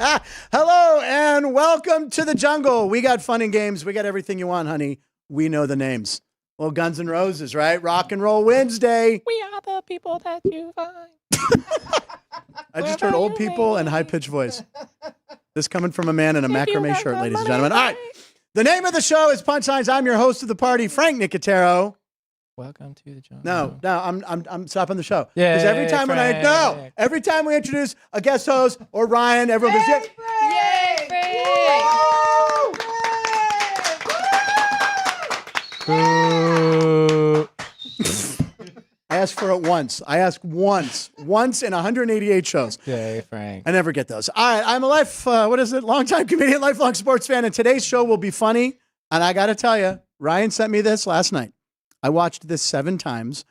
Hello and welcome to the jungle. We got fun and games. We got everything you want, honey. We know the names. Well, Guns N' Roses, right? Rock and Roll Wednesday. We are the people that you find. I just heard old people and high-pitched voice. This coming from a man in a macrame shirt, ladies and gentlemen. All right. The name of the show is Punchlines. I'm your host of the party, Frank Nicotero. Welcome to the jungle. No, I'm stopping the show. Yeah. Because every time we introduce a guest host or Ryan, everyone goes, Yay, Frank! Boo. I asked for it once. I asked once in 188 shows. Yay, Frank. I never get those. All right, I'm a longtime comedian, lifelong sports fan, and today's show will be funny. And I got to tell you, Ryan sent me this last night. I watched this 7 times.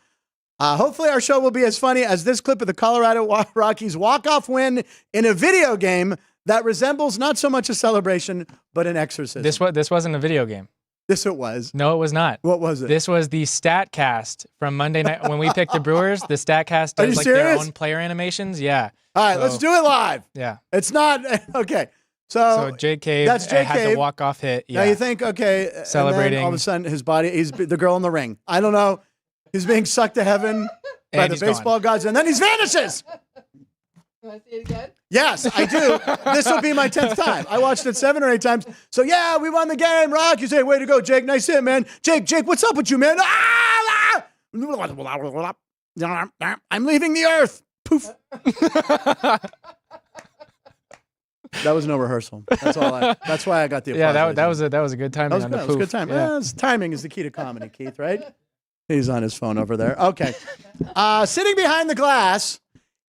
Hopefully our show will be as funny as this clip of the Colorado Rockies walk-off win in a video game that resembles not so much a celebration, but an exorcism. This wasn't a video game. This it was. No, it was not. What was it? This was the StatCast from Monday night when we picked the Brewers. The StatCast does like their own player animations. Yeah. All right, let's do it live. Yeah. It's not okay. So Jake Cave had the walk-off hit. Yeah. Now you think, okay, celebrating. And then all of a sudden his body, he's the girl in the ring. I don't know. He's being sucked to heaven by the baseball gods, and then he vanishes. You want to see it again? Yes, I do. This will be my 10th time. I watched it 7 or 8 times. So yeah, we won the game. Rock, you say, way to go, Jake. Nice hit, man. Jake, what's up with you, man? I'm leaving the earth. Poof. That was no rehearsal. That's why I got the applause. Yeah, that was a good timing on the poof. That was a good time. Yeah. Timing is the key to comedy, Keith, right? He's on his phone over there. Okay. Sitting behind the glass,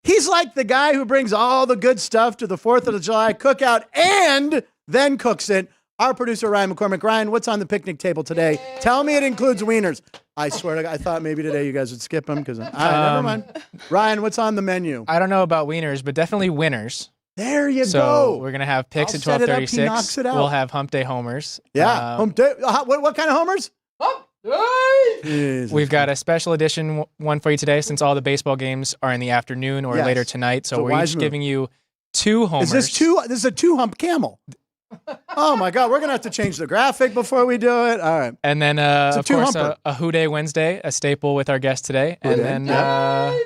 he's like the guy who brings all the good stuff to the 4th of July cookout and then cooks it. Our producer, Ryan McCormick. Ryan, what's on the picnic table today? Tell me it includes wieners. I swear to God, I thought maybe today you guys would skip them because never mind. Ryan, what's on the menu? I don't know about wieners, but definitely winners. There you go. So we're going to have picks at 12:36. He knocks it out. We'll have hump day homers. Yeah. Hump day. What kind of homers? Hump day! We've got a special edition one for you today since all the baseball games are in the afternoon or later tonight. So we're each giving you 2 homers. This is a 2-hump camel. Oh, my God. We're going to have to change the graphic before we do it. All right. And then, of course, a Who Day Wednesday, a staple with our guest today. And then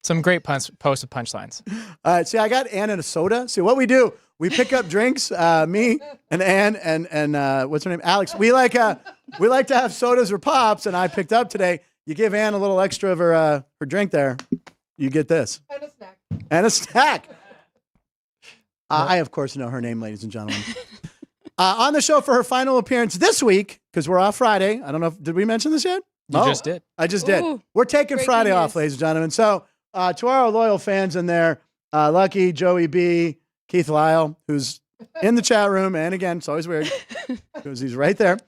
some great posted punchlines. All right. See, I got Ann and a soda. See, what we do, we pick up drinks, me and Ann and what's her name? Alex. We like to have sodas or pops, and I picked up today. You give Ann a little extra of her drink there. You get this. And a snack. I, of course, know her name, ladies and gentlemen. On the show for her final appearance this week, because we're off Friday. I don't know did we mention this yet? You just did. I just did. We're taking Friday off, ladies and gentlemen. So to our loyal fans in there, Lucky, Joey B, Keith Lyle, who's in the chat room, and again, it's always weird because he's right there.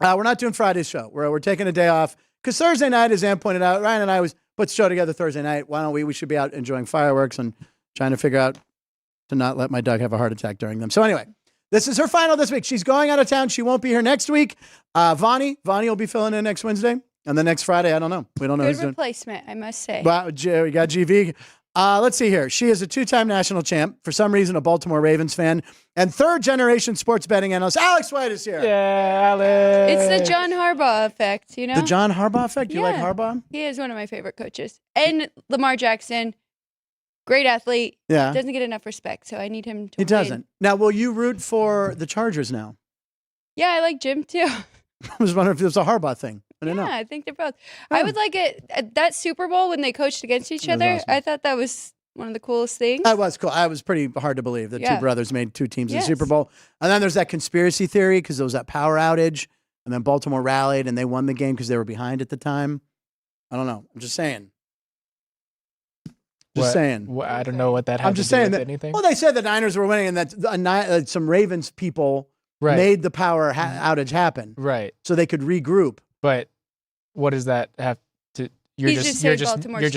We're not doing Friday's show. We're taking a day off because Thursday night, as Ann pointed out, Ryan and I always put the show together Thursday night. Why don't we? We should be out enjoying fireworks and trying to figure out to not let my dog have a heart attack during them. So anyway, this is her final this week. She's going out of town. She won't be here next week. Vonnie will be filling in next Wednesday. And then next Friday, I don't know. We don't know. Good replacement, I must say. Well, we got GV. Let's see here. She is a 2-time national champ. For some reason, a Baltimore Ravens fan. And 3rd-generation sports betting analyst. Alex White is here. Yeah, Alex. It's the John Harbaugh effect, you know? The John Harbaugh effect? You like Harbaugh? He is one of my favorite coaches. And Lamar Jackson, great athlete. Yeah. Doesn't get enough respect, so I need him to He doesn't. Now, will you root for the Chargers now? Yeah, I like Jim, too. I was wondering if it was a Harbaugh thing. I don't know. I think they're both. I would like it. That Super Bowl when they coached against each other, awesome. I thought that was one of the coolest things. That was cool. I was pretty hard to believe that 2 brothers made 2 teams in the Super Bowl. And then there's that conspiracy theory because there was that power outage. And then Baltimore rallied and they won the game because they were behind at the time. I don't know. I'm just saying. Saying. I don't know what that had I'm just to do saying with that. anything. Well, they said the Niners were winning and that some Ravens people made the power outage happen. Right. So they could regroup. But what does that have to? You're just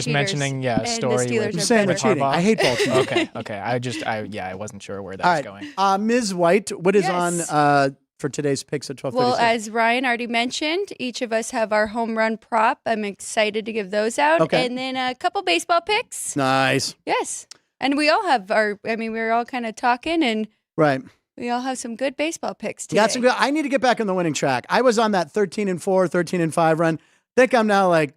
mentioning a story. I'm saying they're cheating. I hate Baltimore. Okay. I wasn't sure where that was going. Ms. White, what is on for today's picks at 12:36? Well, as Ryan already mentioned, each of us have our home run prop. I'm excited to give those out. Okay. And then a couple baseball picks. Nice. Yes. And we all have we were all kind of talking, and Right. we all have some good baseball picks today. Got some good. I need to get back on the winning track. I was on that 13-4, 13-5 run. I think I'm now like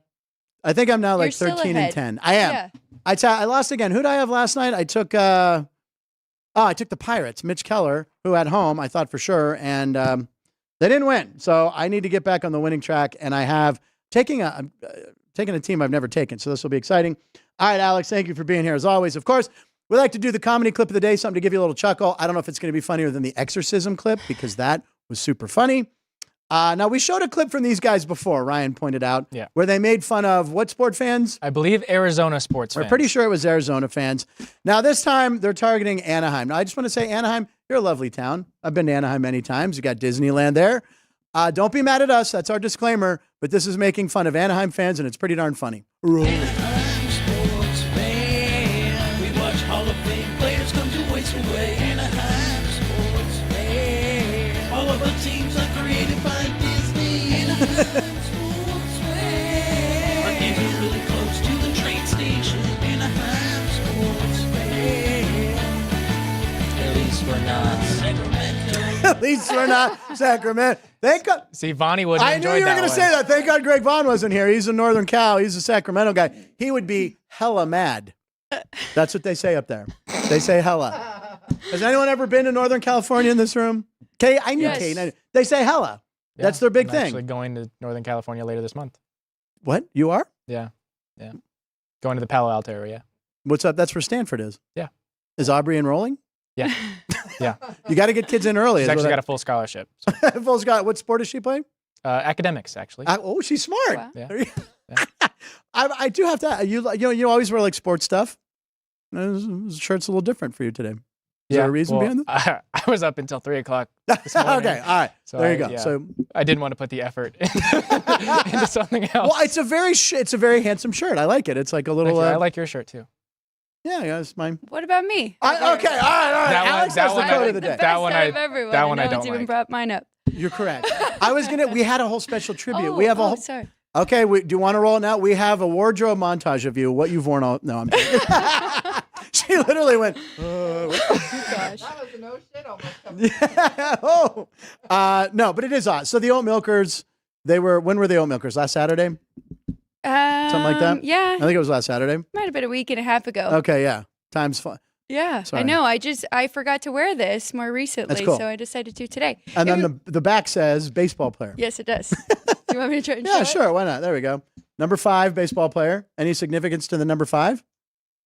You're still 13-10. I am. Yeah. I lost again. Who did I have last night? I took I took the Pirates, Mitch Keller, who at home I thought for sure, and they didn't win. So I need to get back on the winning track, and I have taking a team I've never taken. So this will be exciting. All right, Alex, thank you for being here as always. Of course, we like to do the comedy clip of the day, something to give you a little chuckle. I don't know if it's going to be funnier than the exorcism clip because that was super funny. Now, we showed a clip from these guys before, Ryan pointed out, where they made fun of what sport fans? I believe Arizona sports fans. We're pretty sure it was Arizona fans. Now, this time, they're targeting Anaheim. Now, I just want to say, Anaheim, you're a lovely town. I've been to Anaheim many times. You got Disneyland there. Don't be mad at us. That's our disclaimer. But this is making fun of Anaheim fans, and it's pretty darn funny. Anaheim sports fan. We watch Hall of Fame players come to waste away. Anaheim sports fan. All of the teams are created by Disney. Anaheim sports fan. Our games are really close to the train station. Anaheim sports fan. At least we're not Sacramento. At least we're not Sacramento. Thank God. See, Vonnie wouldn't I enjoy knew you were that going to one. say that. Thank God Greg Vaughn wasn't here. He's a Northern Cal. He's a Sacramento guy. He would be hella mad. That's what they say up there. They say hella. Has anyone ever been to Northern California in this room? Kay, I knew Yes. Kate. They say hella. Yeah, That's their big I'm thing. actually going to Northern California later this month. What? You are? Yeah. Going to the Palo Alto area. What's up? That's where Stanford is. Yeah. Is Aubrey enrolling? Yeah. Yeah. You got to get kids in early. She's actually got a full scholarship. So. Full Scott. What sport does she play? Academics, actually. Oh, she's smart. Wow. Yeah. I do have to. You always wear like sports stuff. This shirt's a little different for you today. Is there a reason behind that? I was up until 3 o'clock this morning. Okay, all right. So there you I- go. yeah. So, I didn't want to put the effort into something else. well, it's a very handsome shirt. I like it. It's like a Thank little. you. I like your shirt too. Yeah, it's mine. What about me? Okay, all right. That one- Alex that has the one code I- of the day. Best That one out I- of everyone. that one I no don't one's even like. brought mine up. You're correct. We had a whole special tribute. Oh, We have a whole. sorry. Okay, do you want to roll it now? We have a wardrobe montage of you, what you've worn all. No, I'm kidding. She literally went. Gosh. That was a no shit almost. Yeah. Oh. No, but it is odd. So the Oat Milkers, when were the Oat Milkers? Last Saturday? Something like that? Yeah, I think it was last Saturday. might have been a week and a half ago. Okay, yeah. Time's fun. Yeah, Sorry. I know. I forgot to wear this more recently, cool. so I decided to today. And It then was- the back says baseball player. yes, it does. Do you want me to try and show Yeah, it? sure. Why not? There we go. Number 5, baseball player. Any significance to the number 5?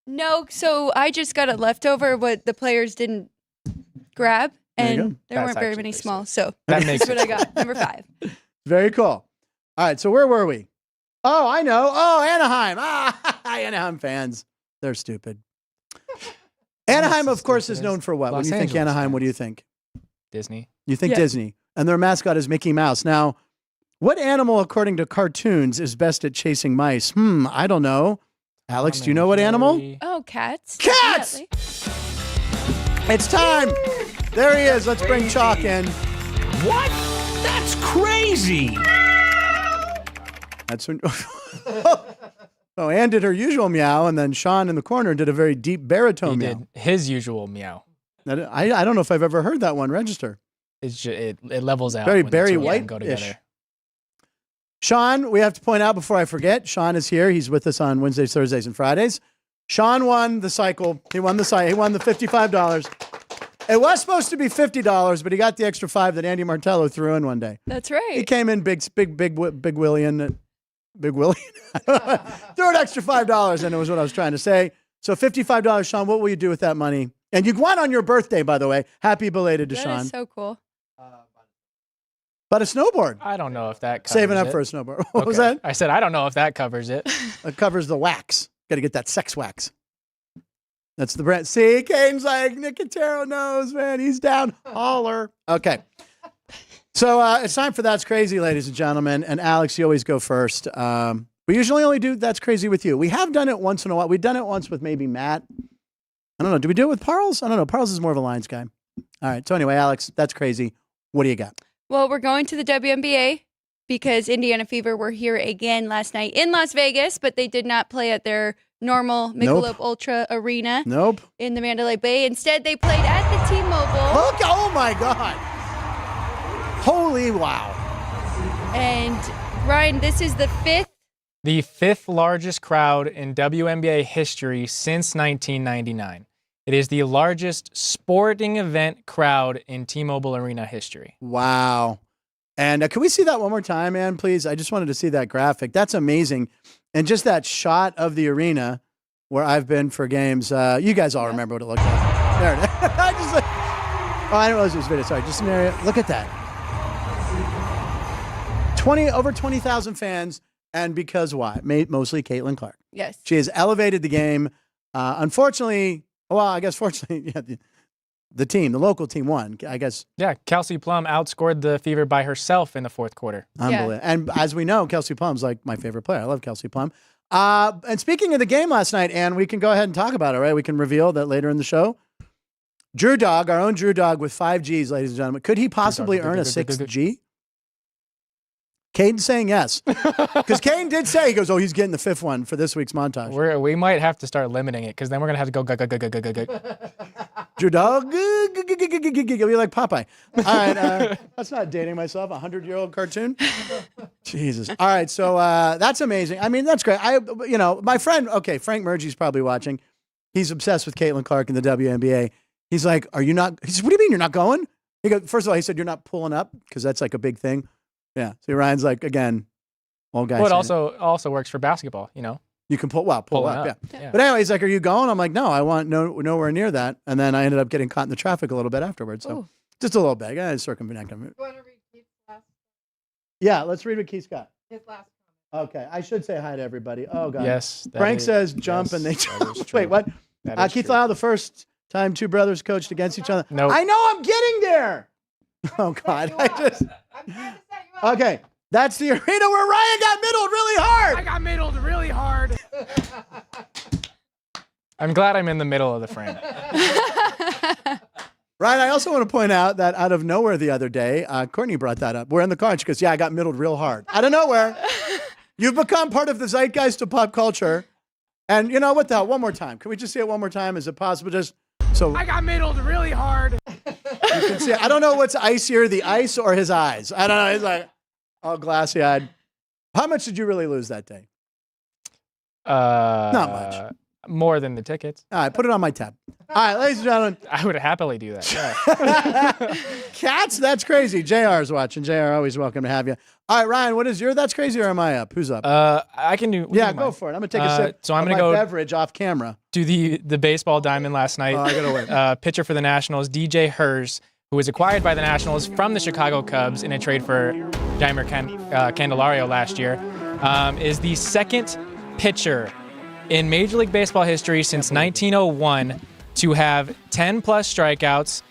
No, so I just got a leftover what the players didn't grab, There you and go. there That's weren't very actually many pretty small, so That makes that's what I got. Number 5. Very cool. All right, so where were we? Oh, I know. Oh, Anaheim. Anaheim fans. They're stupid. Anaheim, so of course, is stupid. known for what? When Los you think Angeles Anaheim, what do you fans. think? Disney. You think Yeah. Disney. And their mascot is Mickey Mouse. Now, what animal, according to cartoons, is best at chasing mice? I don't know. Alex, do you know what animal? Oh, cats. Cats! Definitely. It's time. There he is. Let's bring Chalk in. What? That's crazy. That's when. Oh, Ann did her usual meow, and then Sean in the corner did a very deep baritone He meow. did his usual meow. I don't know if I've ever heard that one register. It levels out. Very when the Barry two of them White-ish. go together. Sean, we have to point out before I forget, Sean is here. He's with us on Wednesdays, Thursdays, and Fridays. Sean won the cycle. He won the cycle. He won the $55. It was supposed to be $50, but he got the extra $5 that Andy Martello threw in one day. That's He right. came in big Willian. Big Willie. Threw an extra $5 in. It was what I was trying to say. So $55, Sean. What will you do with that money? And you won on your birthday, by the way. Happy belated to That Sean. is so cool. But a snowboard. I don't know if that covers Saving up it. for a snowboard. What was Okay. that? I said I don't know if that covers it. It covers the wax. Got to get that sex wax. That's the brand. See, Caden's like, Nicotero knows, man. He's down. Holler. Okay. So it's time for That's Crazy, ladies and gentlemen. And Alex, you always go first. We usually only do That's Crazy with you. We have done it once in a while. We've done it once with maybe Matt. I don't know. Do we do it with Parles? I don't know. Parles is more of a Lions guy. All right. So anyway, Alex, That's Crazy. What do you got? Well, we're going to the WNBA because Indiana Fever were here again last night in Las Vegas, but they did not play at their normal Michelob Ultra Arena Nope. in the Mandalay Bay. Instead, they played at the T-Mobile. Look! Oh my God! Holy wow! And Ryan, this is the fifth largest crowd in WNBA history since 1999. It is the largest sporting event crowd in T-Mobile Arena history. Wow. And can we see that one more time, man, please? I just wanted to see that graphic. That's amazing. And just that shot of the arena where I've been for games. You guys all remember what it looked like. There it is. I didn't realize it was video. Sorry, just an area. Look at that. Over 20,000 fans. And because why? Mostly Caitlin Clark. Yes. She has elevated the game. Unfortunately, fortunately, yeah, the local team won, I guess. Yeah, Kelsey Plum outscored the Fever by herself in the fourth quarter. Unbelievable. Yeah. And as we know, Kelsey Plum's like my favorite player. I love Kelsey Plum. And speaking of the game last night, Ann, we can go ahead and talk about it, right? We can reveal that later in the show. Drew Dog, our own Drew Dog with 5 Gs, ladies and gentlemen. Could he possibly earn a 6th G? Caden's saying yes. Because Caden did say, he goes, he's getting the 5th one for this week's montage. We might have to start limiting it because then we're going to have to go. Drew Dog, you'll be like Popeye. All right, that's not dating myself, a 100-year-old cartoon. Jesus. All right, so that's amazing. I mean, that's great. My friend, Frank Murgy's probably watching. He's obsessed with Caitlin Clark in the WNBA. He's like, are you not? He says, what do you mean you're not going? He goes, first of all, he said, you're not pulling up because that's like a big thing. Yeah. So Ryan's like, again, old guy. Well, it also works for basketball, you know. You can pull up. Yeah. But anyway, he's like, are you going? I'm like, no, I want nowhere near that. And then I ended up getting caught in the traffic a little bit afterwards. So just a little bit. I got to circumvent him. You want to read Keith's last? Yeah, let's read what Keith's got. His last comment. Okay. I should say hi to everybody. Oh, God. Yes. Frank says jump and they jump. Wait, what? Keith Lyle, the first time two brothers coached against each other. Nope. I know I'm getting there. Oh, God. I'm trying to set you up. Okay. That's the arena where Ryan got middled really hard. I got middled really hard. I'm glad I'm in the middle of the frame. Ryan, I also want to point out that out of nowhere the other day, Courtney brought that up. We're in the car and she goes, yeah, I got middled real hard. Out of nowhere. You've become part of the zeitgeist of pop culture. And you know what the hell? One more time. Can we just see it one more time? Is it possible? I got middled really hard. You can see it. I don't know what's icier, the ice or his eyes. I don't know. He's like, all glassy-eyed. How much did you really lose that day? Not much. More than the tickets. All right, put it on my tab. All right, ladies and gentlemen. I would happily do that. Yeah. Cats, that's crazy. JR is watching. JR, always welcome to have you. All right, Ryan, what is your That's Crazy or am I up? Who's up? I can do. Yeah, go for it. I'm going to take a sip so I'm going to go beverage off camera. Do the baseball diamond last night. I got to wait. Pitcher for the Nationals, DJ Hers, who was acquired by the Nationals from the Chicago Cubs in a trade for Jeimer Candelario last year, is the second pitcher in Major League Baseball history since 1901 to have 10-plus strikeouts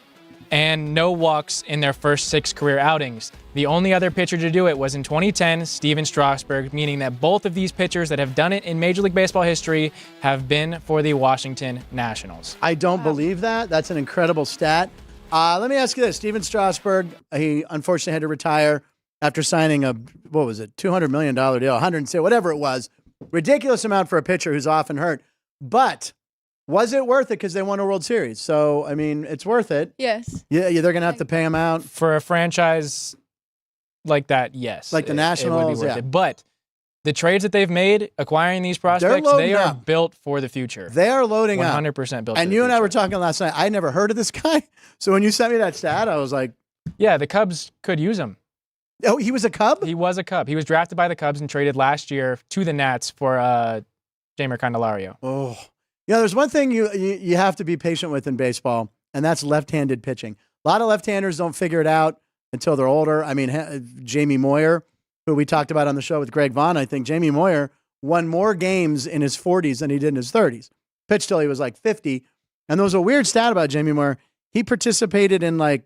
and no walks in their first 6 career outings. The only other pitcher to do it was in 2010, Steven Strasburg, meaning that both of these pitchers that have done it in Major League Baseball history have been for the Washington Nationals. I don't believe that. That's an incredible stat. Let me ask you this. Steven Strasburg, he unfortunately had to retire after signing a, $200 million deal, 100, whatever it was. Ridiculous amount for a pitcher who's often hurt. But was it worth it because they won a World Series? So, I mean, it's worth it. Yes. Yeah, they're going to have to pay him out. For a franchise like that, yes. Like the Nationals, it would be worth it. But the trades that they've made, acquiring these prospects, they are built for the future. They are loading 100% up. 100% built for the future. And you and I were talking last night. I never heard of this guy. So when you sent me that stat, I was like... Yeah, the Cubs could use him. Oh, he was a Cub? He was a Cub. He was drafted by the Cubs and traded last year to the Nats for Jeimer Candelario. Oh. There's one thing you have to be patient with in baseball, and that's left-handed pitching. A lot of left-handers don't figure it out until they're older. I mean, Jamie Moyer, who we talked about on the show with Greg Vaughn, I think Jamie Moyer won more games in his 40s than he did in his 30s. Pitched till he was like 50. And there was a weird stat about Jamie Moyer. He participated in like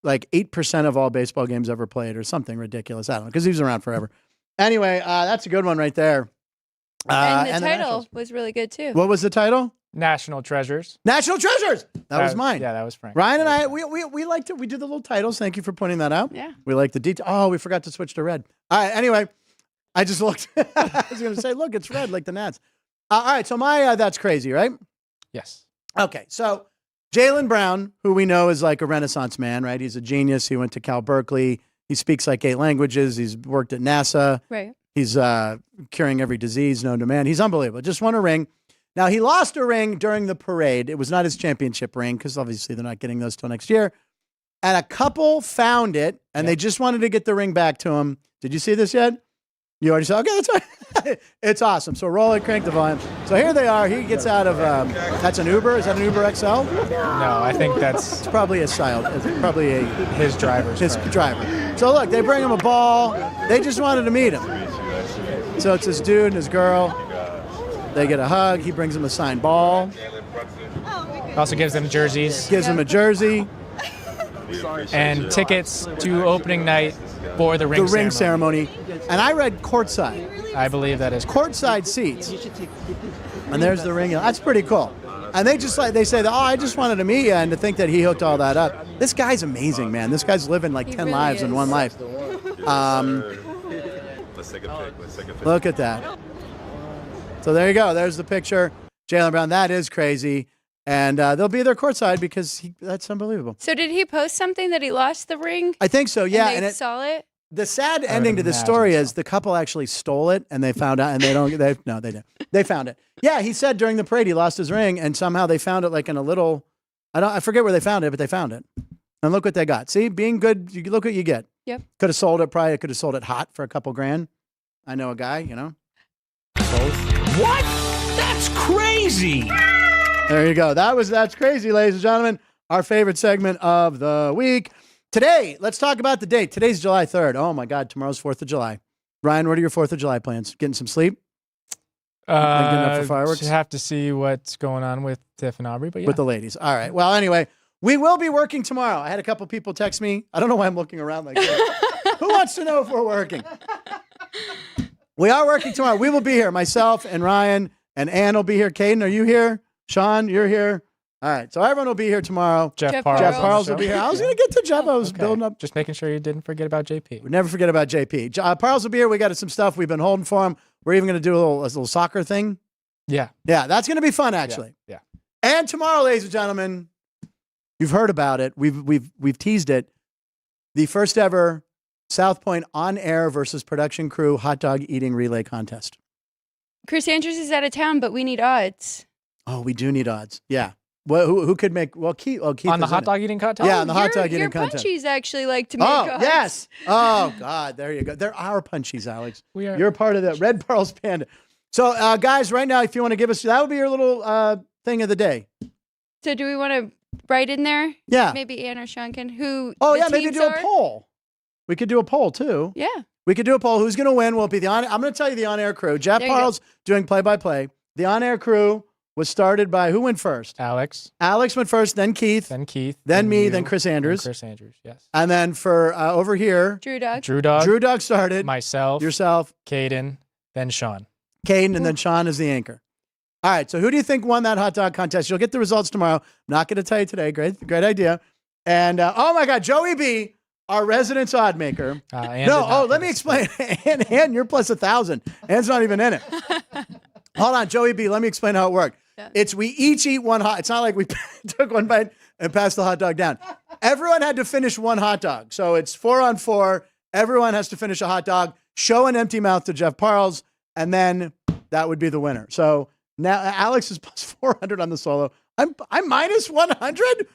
8% of all baseball games ever played or something ridiculous. I don't know, because he was around forever. Anyway, that's a good one right there. And the title was really good, too. What was the title? National Treasures. National Treasures! That was mine. Yeah, that was Frank. Ryan and I, we like to, we do the little titles. Thank you for pointing that out. Yeah. We like the detail. Oh, we forgot to switch to red. All right, anyway, I just looked. I was going to say, look, it's red like the Nats. All right, so my that's crazy, right? Yes. Okay, so Jaylon Brown, who we know is like a Renaissance man, right? He's a genius. He went to Cal Berkeley. He speaks like 8 languages. He's worked at NASA. Right. He's curing every disease known to man. He's unbelievable. Just won a ring. Now, he lost a ring during the parade. It was not his championship ring because obviously they're not getting those till next year. And a couple found it, and they just wanted to get the ring back to him. Did you see this yet? You already saw? Okay, that's right. It's awesome. So roll it, crank the volume. So here they are. He gets out of, that's an Uber? Is that an Uber XL? No, I think that's It's probably a style. It's probably his driver's his car. driver. So look, they bring him a ball. They just wanted to meet him. So it's this dude and his girl. They get a hug. He brings them a signed ball. Also gives them jerseys Gives him a jersey. and tickets to opening night for the ring The ring ceremony. And I read courtside. I believe that is Courtside seats. And there's the ring. That's pretty cool. And they just like, they say that, oh, I just wanted to meet you, and to think that he hooked all that up. This guy's amazing, man. This guy's living like He 10 really lives in is. one life. Let's take a pic. Look at that. So there you go. There's the picture. Jaylon Brown. That is crazy. And they'll be there courtside because that's unbelievable. So did he post something that he lost the ring? I think so, yeah. And they And saw it? the sad ending to the story is the couple actually stole it, and they found out, and they didn't. They found it. Yeah, he said during the parade he lost his ring, and somehow they found it like in a little, I forget where they found it, but they found it. And look what they got. See, being good, you look what you get. Yep. Could have sold it, probably could have sold it hot for a couple grand. I know a guy, you know. What? That's crazy. There you go. That's crazy, ladies and gentlemen. Our favorite segment of the week. Today, let's talk about the date. Today's July 3rd. Oh my God, tomorrow's 4th of July. Ryan, what are your 4th of July plans? Getting some sleep? Good enough for fireworks? Just have to see what's going on with Tiff and Aubrey, but yeah. With the ladies. All right. Well, anyway, we will be working tomorrow. I had a couple people text me. I don't know why I'm looking around like this. Who wants to know if we're working? We are working tomorrow. We will be here. Myself and Ryan and Ann will be here. Caden, are you here? Sean, you're here. All right. So everyone will be here tomorrow. Jeff Parles. Jeff on the Parles will show. be here. I was going to get to Jeff. I was Okay. building up. Just making sure you didn't forget about JP. We never forget about JP. Parles will be here. We got some stuff we've been holding for him. We're even going to do a little soccer thing. Yeah. Yeah, that's going to be fun, actually. Yeah. And tomorrow, ladies and gentlemen, you've heard about it. We've teased it. The first ever South Point on air versus production crew hot dog eating relay contest. Chris Andrews is out of town, but we need odds. Oh, we do need odds. Yeah. Well, who could make? Well, Keith. Oh, Keith On the is in hot it. dog eating contest? Yeah, on the hot your- dog eating your contest. punchies actually like to make Oh, odds. yes. Oh, God. There you go. There are punchies, Alex. We are. You're part of that Red Pearls Panda. So, guys, right now, if you want to give us, that would be your little thing of the day. So do we want to write in there? Yeah. Maybe Ann or Sean can. Who? Oh, the yeah. Maybe teams do are? a poll. We could do a poll too. Yeah. We could do a poll. Who's going to win? Will it be the on? I'm going to tell you the on-air crew. Jeff There you go. Parles doing play-by-play. The on-air crew was started by who went first? Alex, Alex went first, then Keith, then Keith, then me, you, then Chris then Andrews, Chris Andrews, yes. and then for over here, Drew Dog. Drew Dog, Drew Doug started. myself, Yourself, Caden, then Sean. Caden, and then Sean is the anchor. All right. So who do you think won that hot dog contest? You'll get the results tomorrow. I'm not going to tell you today. Great idea. And oh my God, Joey B, our residence odd maker. Ann No, did not let me explain. Ann, you're plus 1,000. Ann's not even in it. Hold on, Joey B, let me explain how it worked. Yeah. It's we each eat one hot. It's not like we took one bite and passed the hot dog down. Everyone had to finish one hot dog. So it's 4-on-4. Everyone has to finish a hot dog, show an empty mouth to Jeff Parles, and then that would be the winner. So now Alex is plus 400 on the solo. I'm minus 100.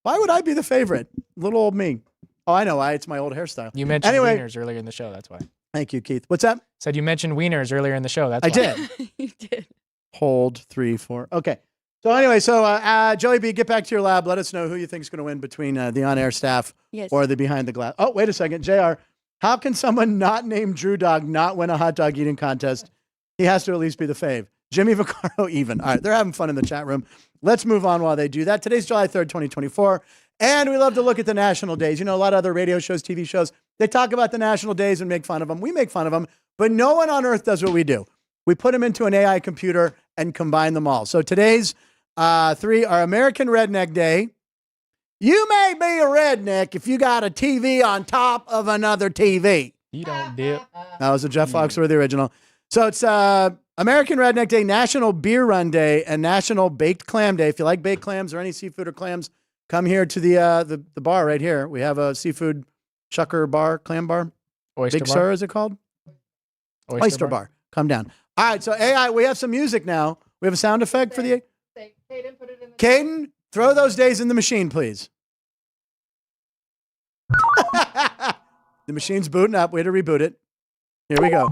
Why would I be the favorite? Little old me. Oh, I know why. It's my old hairstyle. You mentioned Anyway. wieners earlier in the show, that's why. Thank you, Keith. What's that? Said you mentioned wieners earlier in the show, that's I why. did. You did. Hold 3, 4. Okay. So anyway, Joey B, get back to your lab. Let us know who you think is going to win between the on-air staff Yes. or the behind the glass. Oh, wait a second. JR, how can someone not named Drew Dog not win a hot dog eating contest? He has to at least be the fave. Jimmy Vaccaro even. All right, they're having fun in the chat room. Let's move on while they do that. Today's July 3rd, 2024. And we love to look at the national days. You know, a lot of other radio shows, TV shows, they talk about the national days and make fun of them. We make fun of them, but no one on earth does what we do. We put them into an AI computer and combine them all. So today's 3 are American Redneck Day. You may be a redneck if you got a TV on top of another TV. You don't dip. That was a Jeff Foxworthy original. So it's American Redneck Day, National Beer Run Day, and National Baked Clam Day. If you like baked clams or any seafood or clams, come here to the bar right here. We have a seafood chucker bar, clam bar. Oyster Big bar? Sur, is it called? Oyster bar. Come down. All right, so AI, we have some music now. We have a sound effect for the... Caden, put it in the Caden, throw those days in the machine, please. The machine's booting up. We had to reboot it. Here we go.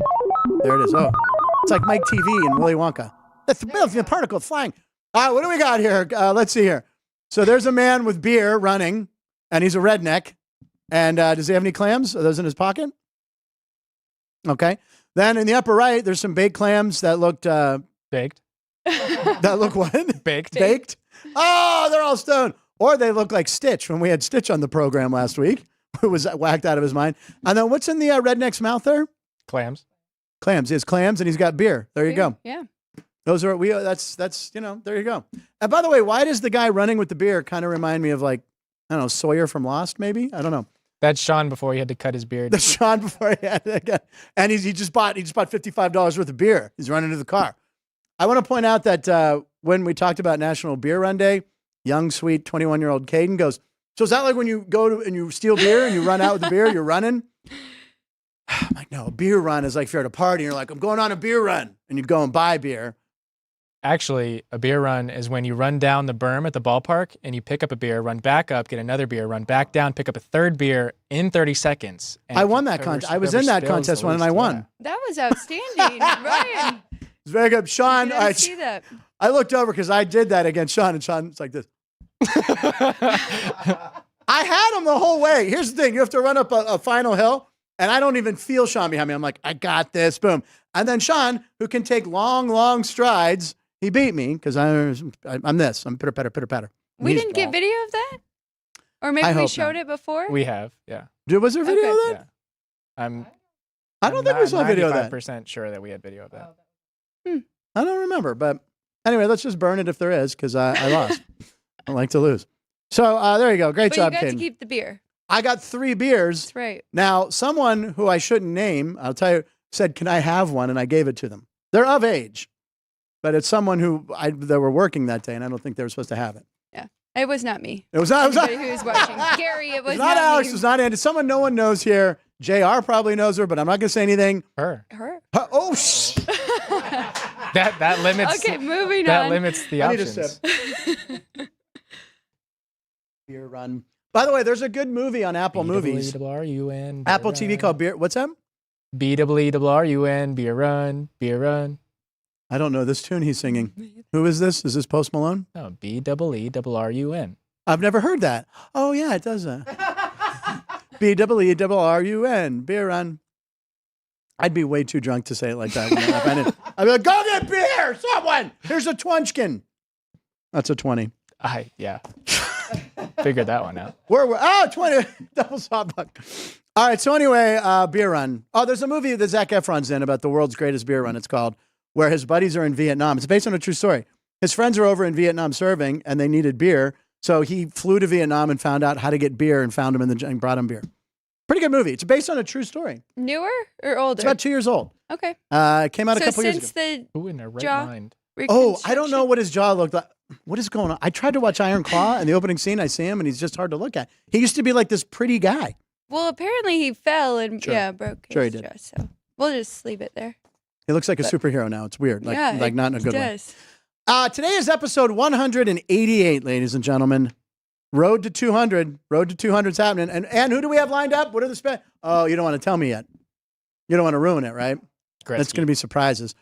There it is. Oh, it's like Mike TV and Willy Wonka. The particle flying. All right, what do we got here? Let's see here. So there's a man with beer running, and he's a redneck. And does he have any clams? Are those in his pocket? Okay. Then in the upper right, there's some baked clams that looked... Baked. that look what? Baked. Baked? Oh, they're all stoned. Or they look like Stitch when we had Stitch on the program last week. Who was whacked out of his mind. And then what's in the redneck's mouth there? Clams. Clams. He has clams and he's got beer. There you go. Yeah. Those are, that's, you know, there you go. And by the way, why does the guy running with the beer kind of remind me of like, I don't know, Sawyer from Lost maybe? I don't know. That's Sean before he had to cut his beard. That's Sean before he had that. And he just bought $55 worth of beer. He's running to the car. I want to point out that when we talked about National Beer Run Day, young, sweet 21-year-old Caden goes, so is that like when you go to and you steal beer and you run out with the beer, you're running? I'm like, no, a beer run is like if you're at a party and you're like, I'm going on a beer run. And you'd go and buy beer. Actually, a beer run is when you run down the berm at the ballpark and you pick up a beer, run back up, get another beer, run back down, pick up a third beer in 30 seconds. And I won that contest. I was in that contest one and I won. That was outstanding, Ryan. It's very good. Sean, I didn't see that. I looked over because I did that against Sean, and Sean's like this. I had him the whole way. Here's the thing. You have to run up a final hill, and I don't even feel Sean behind me. I'm like, I got this. Boom. And then Sean, who can take long, long strides, he beat me because I'm this. I'm pitter, patter, pitter, patter. We didn't get video of that? Or maybe we showed it before? We have, yeah. Was there video of that? Yeah. I don't think we saw video of that. 95% sure that we had video of that. I don't remember, but anyway, let's just burn it if there is, because I lost. I like to lose. So there you go. Great job, you got Caden. to keep the beer. I got 3 beers. That's right. Now, someone who I shouldn't name, I'll tell you, said, can I have one? And I gave it to them. They're of age, but it's someone who they were working that day, and I don't think they were supposed to have it. Yeah. It was not me. It was not. Anybody who was watching. Gary, it was not Alex. me. It was not Andy. Someone no one knows here. JR probably knows her, but I'm not going to say anything. Her. Oh, shh. That limits. Okay, moving on. That limits the I need a options. sip. Beer Run. By the way, there's a good movie on Apple Movies. B-W-R-U-N, Apple TV called Beer. What's that? B-W-R-U-N, Beer Run, Beer Run. I don't know this tune he's singing. Who is this? Is this Post Malone? No, B-E-E-R-R-U-N. I've never heard that. Oh, yeah, it does that. B-W-E-R-R-U-N, Beer Run. I'd be way too drunk to say it like that. I'd be like, go get beer, someone. Here's a Twunchkin. That's a 20. Yeah. Figured that one out. Where 20. Double sawbuck. All right, so anyway, Beer Run. Oh, there's a movie that Zac Efron's in about the world's greatest beer run, it's called, where his buddies are in Vietnam. It's based on a true story. His friends are over in Vietnam serving, and they needed beer. So he flew to Vietnam and found out how to get beer and found him and brought him beer. Pretty good movie. It's based on a true story. Newer or older? It's about 2 years old. Okay. It came out a couple years ago. So since Who in their right jaw mind? Oh, I don't know what his jaw looked like. What is going on? I tried to watch Iron Claw, and the opening scene, I see him, and he's just hard to look at. He used to be like this pretty guy. Well, apparently he fell and Sure broke his he did. jaw. So we'll just leave it there. He looks like a superhero now. It's weird. Like not in a good way. Today is episode 188, ladies and gentlemen. Road to 200. Road to 200 is happening. And who do we have lined up? What are the Oh, you don't want to tell me yet. You don't want to ruin it, right? Gretzky. That's going to be surprises.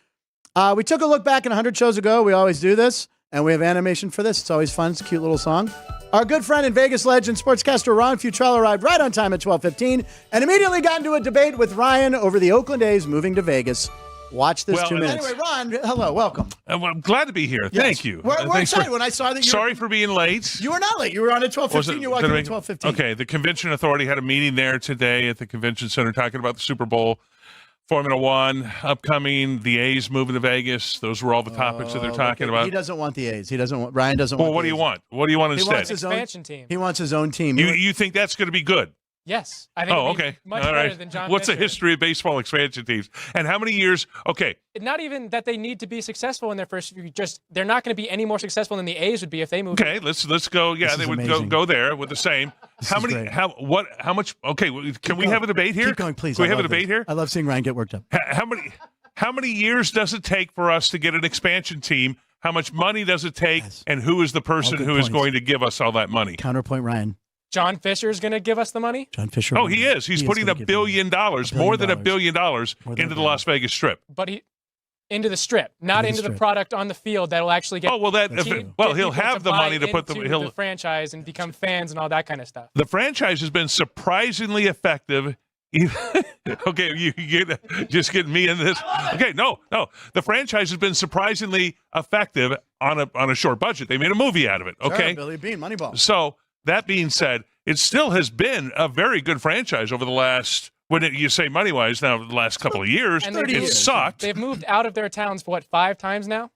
We took a look back at 100 shows ago. We always do this. And we have animation for this. It's always fun. It's a cute little song. Our good friend and Vegas legend, sportscaster Ron Futrell, arrived right on time at 12:15 and immediately got into a debate with Ryan over the Oakland A's moving to Vegas. Watch this 2 minutes. Anyway, Ron, hello, welcome. Well, I'm glad to be here. Yes. Thank you. We're excited. When I saw that you Sorry for being late. You were not late. You were on at 12:15. You walked in at 12:15. Okay, the Convention Authority had a meeting there today at the Convention Center talking about the Super Bowl, Formula One, upcoming, the A's moving to Vegas. Those were all the topics that they're talking about. He doesn't want the A's. Ryan doesn't want Well, what do you want? What do you want instead? Expansion team. He wants his own team. You think that's going to be good? Yes. I think Oh, it'd be okay. much All better right. than John What's the Fisher. history of baseball expansion teams? And how many years? Okay. Not even that they need to be successcal in their first few. Just they're not going to be any more successful than the A's would be if they moved. Okay, let's go. Yeah, This they is would amazing. go there with the same. How is many? great. How much? Okay, can we have a debate here? Keep going, please. Can we I have a love debate this. here? I love seeing Ryan get worked up. How many years does it take for us to get an expansion team? How much money does it take? Yes. And who is the person All good who is points. going to give us all that money? Counterpoint, Ryan. John Fisher is going to give us the money. John Fisher. Oh, he is. He's putting gonna $1 give billion, more than $1 billion More than into $1 the Las Vegas Strip. But into the strip, not Into the into the strip. product on the field that'll actually get. Oh well, get he'll people have the buy money to put into the franchise and become fans and all that kind of stuff. The franchise has been surprisingly effective. Okay, you just getting me in this. Okay, no. The franchise has been surprisingly effective on a short budget. They made a movie out of it. Okay, Sure, Billy Bean, Moneyball. so that being said, it still has been a very good franchise over the last. You say money wise now, the last couple of years, And it 30 years. sucked. They've moved out of their towns for 5 times now.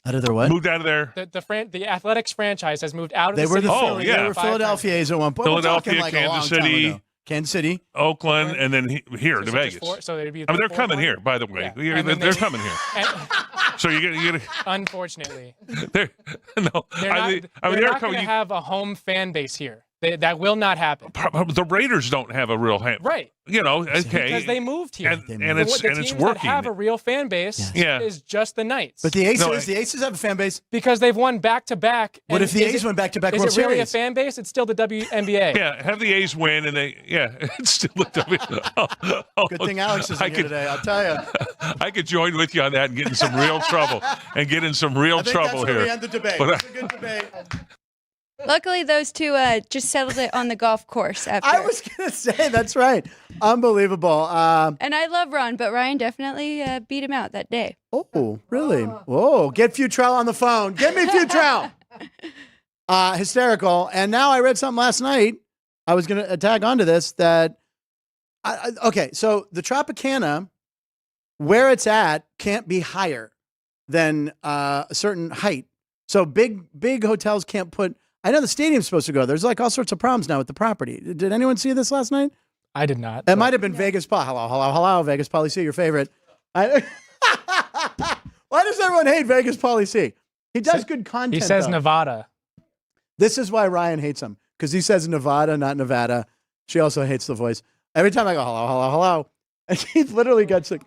Out of their what? Moved out of there. The athletics franchise has moved out of They the were city. the Oh, Philly, yeah. they were 5 Philadelphia's at one point. We're Philadelphia, talking like a long Kansas time City. ago. Kansas City. Oakland, and then here times. to So just Vegas. 4 so they'd be I mean, they're 4 coming more. here, by the way. Yeah. And then They're they- coming here. And, So you get unfortunately, they're no. they're I not, mean, they're they're not going coming. to have a home fan base here. That will not happen. The Raiders don't have a real Right. okay, Because they moved here. and They and moved. it's the and it's teams that working. have a real fan base Yes. Yeah. is just the Knights. But the Aces, No, the Aces have a fan base. because they've won back-to-back. What and if the is A's it- went back-to-back Is World it really a Series? fan base? It's still the WNBA. Yeah, have the A's win, and it's still looked up. Good thing Alex isn't here today, I'll tell you. I could join with you on that and get in some real trouble and get in some real I think trouble that's where we here. end the debate. But, It's a good debate. Luckily, those two just settled it on the golf course after. I was going to say, that's right. Unbelievable. And I love Ron, but Ryan definitely beat him out that day. Oh, really? Whoa, get Futrell on the phone. Get me Futrell. Hysterical. And now I read something last night. I was going to tag onto this that, okay, so the Tropicana, where it's at, can't be higher than a certain height. So big hotels can't put, I know the stadium's supposed to go. There's like all sorts of problems now with the property. Did anyone see this last night? I did not. It might have been Vegas Hello, Vegas Policy, your favorite. Why does everyone hate Vegas Policy? He does good content. He says though. Nevada. This is why Ryan hates him, because he says Nevada, not Nevada. She also hates the voice. Every time I go, hello. And he literally gets like,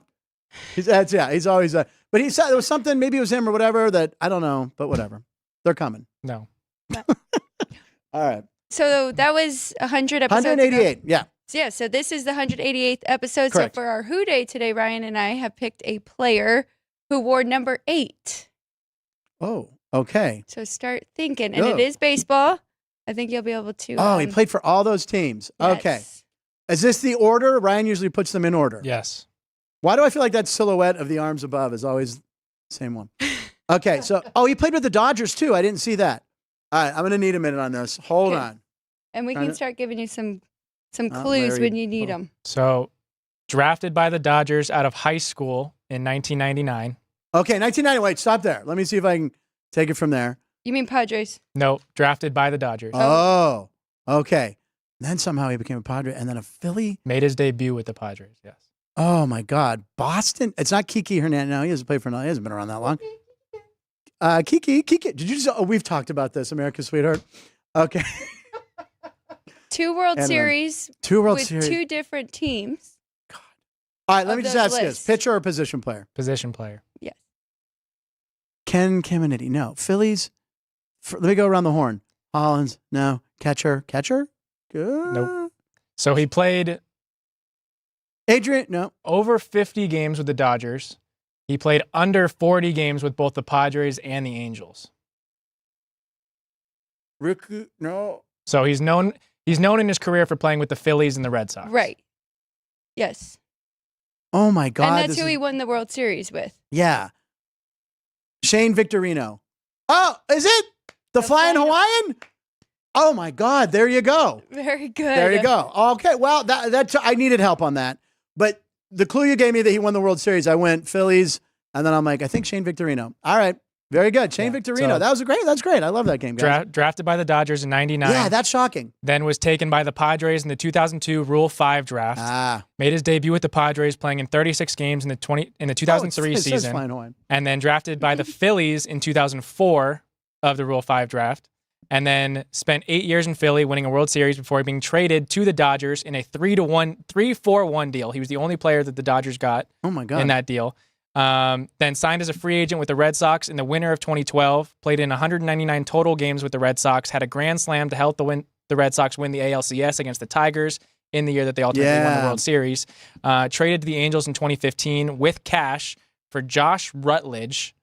he's always, but he said there was something, maybe it was him or whatever that, I don't know, but whatever. They're coming. No. All right. So that was 100 episodes 188. ago. Yeah. So yeah, so this is the 188th episode. Correct. So for our Who Day today, Ryan and I have picked a player who wore number 8. Oh, okay. So start thinking. And Oh. it is baseball. I think you'll be able to. Oh, he played for all those teams. Okay. yes. Is this the order? Ryan usually puts them in order. Yes. Why do I feel like that silhouette of the arms above is always the same one? Okay, so he played with the Dodgers too. I didn't see that. All right, I'm gonna need a minute on this. Hold Okay. on. And we Trying can to- start giving you some clues Larry- when you need oh. them. So, drafted by the Dodgers out of high school in 1999. Okay, 1990. Wait, stop there. Let me see if I can take it from there. You mean Padres? No, drafted by the Dodgers. Oh, okay. Then somehow he became a Padre, and then a Philly. Made his debut with the Padres. Yes. Oh my God, Boston. It's not Kiki Hernandez. No, he hasn't played for. He hasn't been around that long. Kiki. Did you just? Oh, we've talked about this, America's sweetheart. Okay. 2 World And, Series 2 World with Series. 2 different teams. All right, let of me just those ask this: lists. pitcher or position player? Position player. Yes. Ken Caminiti. No. Phillies. Let me go around the horn. Hollins. No. Catcher. Good. Nope. So he played Adrian. No. over 50 games with the Dodgers. He played under 40 games with both the Padres and the Angels. Riku. No. So he's known in his career for playing with the Phillies and the Red Sox. Right. Yes. Oh my God. and that's this who is- he won the World Series with. Yeah. Shane Victorino. Oh, is it the Flying Flying- Hawaiian? Oh my God. There you go. Very good. There you go. Okay. Well, that I needed help on that, but the clue you gave me that he won the World Series, I went Phillies, and then I'm like, I think Shane Victorino. All right. Very good. Shane Yeah. Victorino. So- That's great. I love that game, guys. Drafted by the Dodgers in '99. Yeah, that's shocking. Then was taken by the Padres in the 2002 Rule 5 draft. Ah. Made his debut with the Padres, playing in 36 games in the 2003 it says season. Flying Hawaiian. And then drafted by the Phillies in 2004 of the Rule 5 draft. And then spent 8 years in Philly, winning a World Series before being traded to the Dodgers in a 3-4-1 deal. He was the only player that the Dodgers got Oh, my God. in that deal. Then signed as a free agent with the Red Sox in the winter of 2012. Played in 199 total games with the Red Sox. Had a grand slam to help the Red Sox win the ALCS against the Tigers in the year that they ultimately won the Yeah. World Series. Traded to the Angels in 2015 with cash for Josh Rutledge.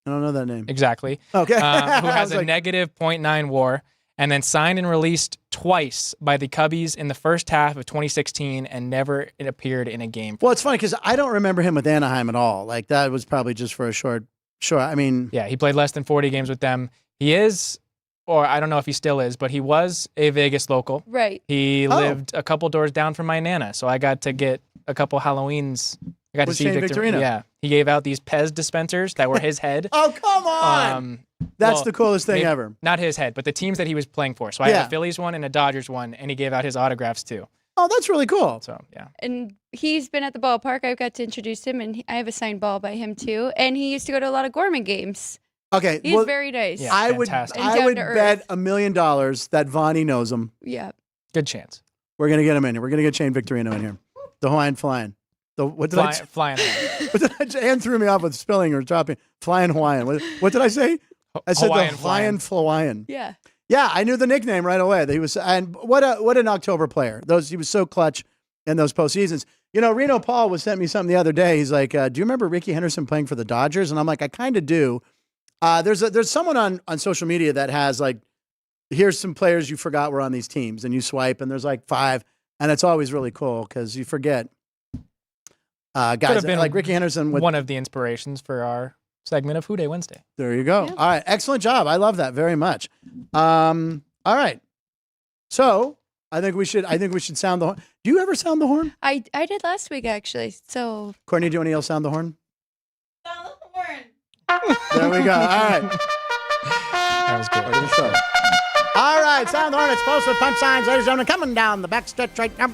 I don't know that name. Exactly. Okay. Who I has was a like, negative .9 WAR, and then signed and released twice by the Cubbies in the first half of 2016, and never appeared in a game. Well, it's funny because I don't remember him with Anaheim at all. Like, that was probably just for a short. I mean, Yeah, he played less than 40 games with them. He is, or I don't know if he still is, but he was a Vegas local. Right. He Oh. lived a couple doors down from my Nana, so I got to get a couple Halloweens. I got With to see Shane Victor. Victorino. Yeah, he gave out these Pez dispensers that were his head. oh, come on. That's well, the coolest thing maybe- ever. Not his head, but the teams that he was playing for. So I Yeah. had a Phillies one and a Dodgers one, and he gave out his autographs too. Oh, that's really cool. So yeah. And he's been at the ballpark. I've got to introduce him, and I have a signed ball by him too. And he used to go to a lot of Gorman games. Okay. He's well, very nice. Yeah. I would fantastic. And I down would to earth. bet $1 million that Vonnie knows him. Yeah. Good chance. We're going to get him in here. We're going to get Shane Victorino in here. The Hawaiian flying. What did I Flying. Ann threw me off with spelling or dropping. Flying Hawaiian. What did I say? I said Hawaiian the Hawaiian Hawaiian. Yeah. Yeah, I knew the nickname right away. That he was, and what an October player. He was so clutch in those postseasons. You know, Reno Paul sent me something the other day. He's like, "Do you remember Ricky Henderson playing for the Dodgers?" And I'm like, "I kind of do." There's someone on social media that has like, here's some players you forgot were on these teams, and you swipe, and there's like 5, and it's always really cool because you forget guys have been like Ricky Henderson. One of the inspirations for our segment of Who Day Wednesday. There you go. Yeah. All right. Excellent job. I love that very much. All right. So I think we should sound the horn. Do you ever sound the horn? I did last week actually. So Courtney, do anyone else sound the horn? Sound the horn. There we go. All right. That was good. Good show. All right. Sound the horn. It's posted punch signs, ladies and gentlemen, coming down the back stretch right up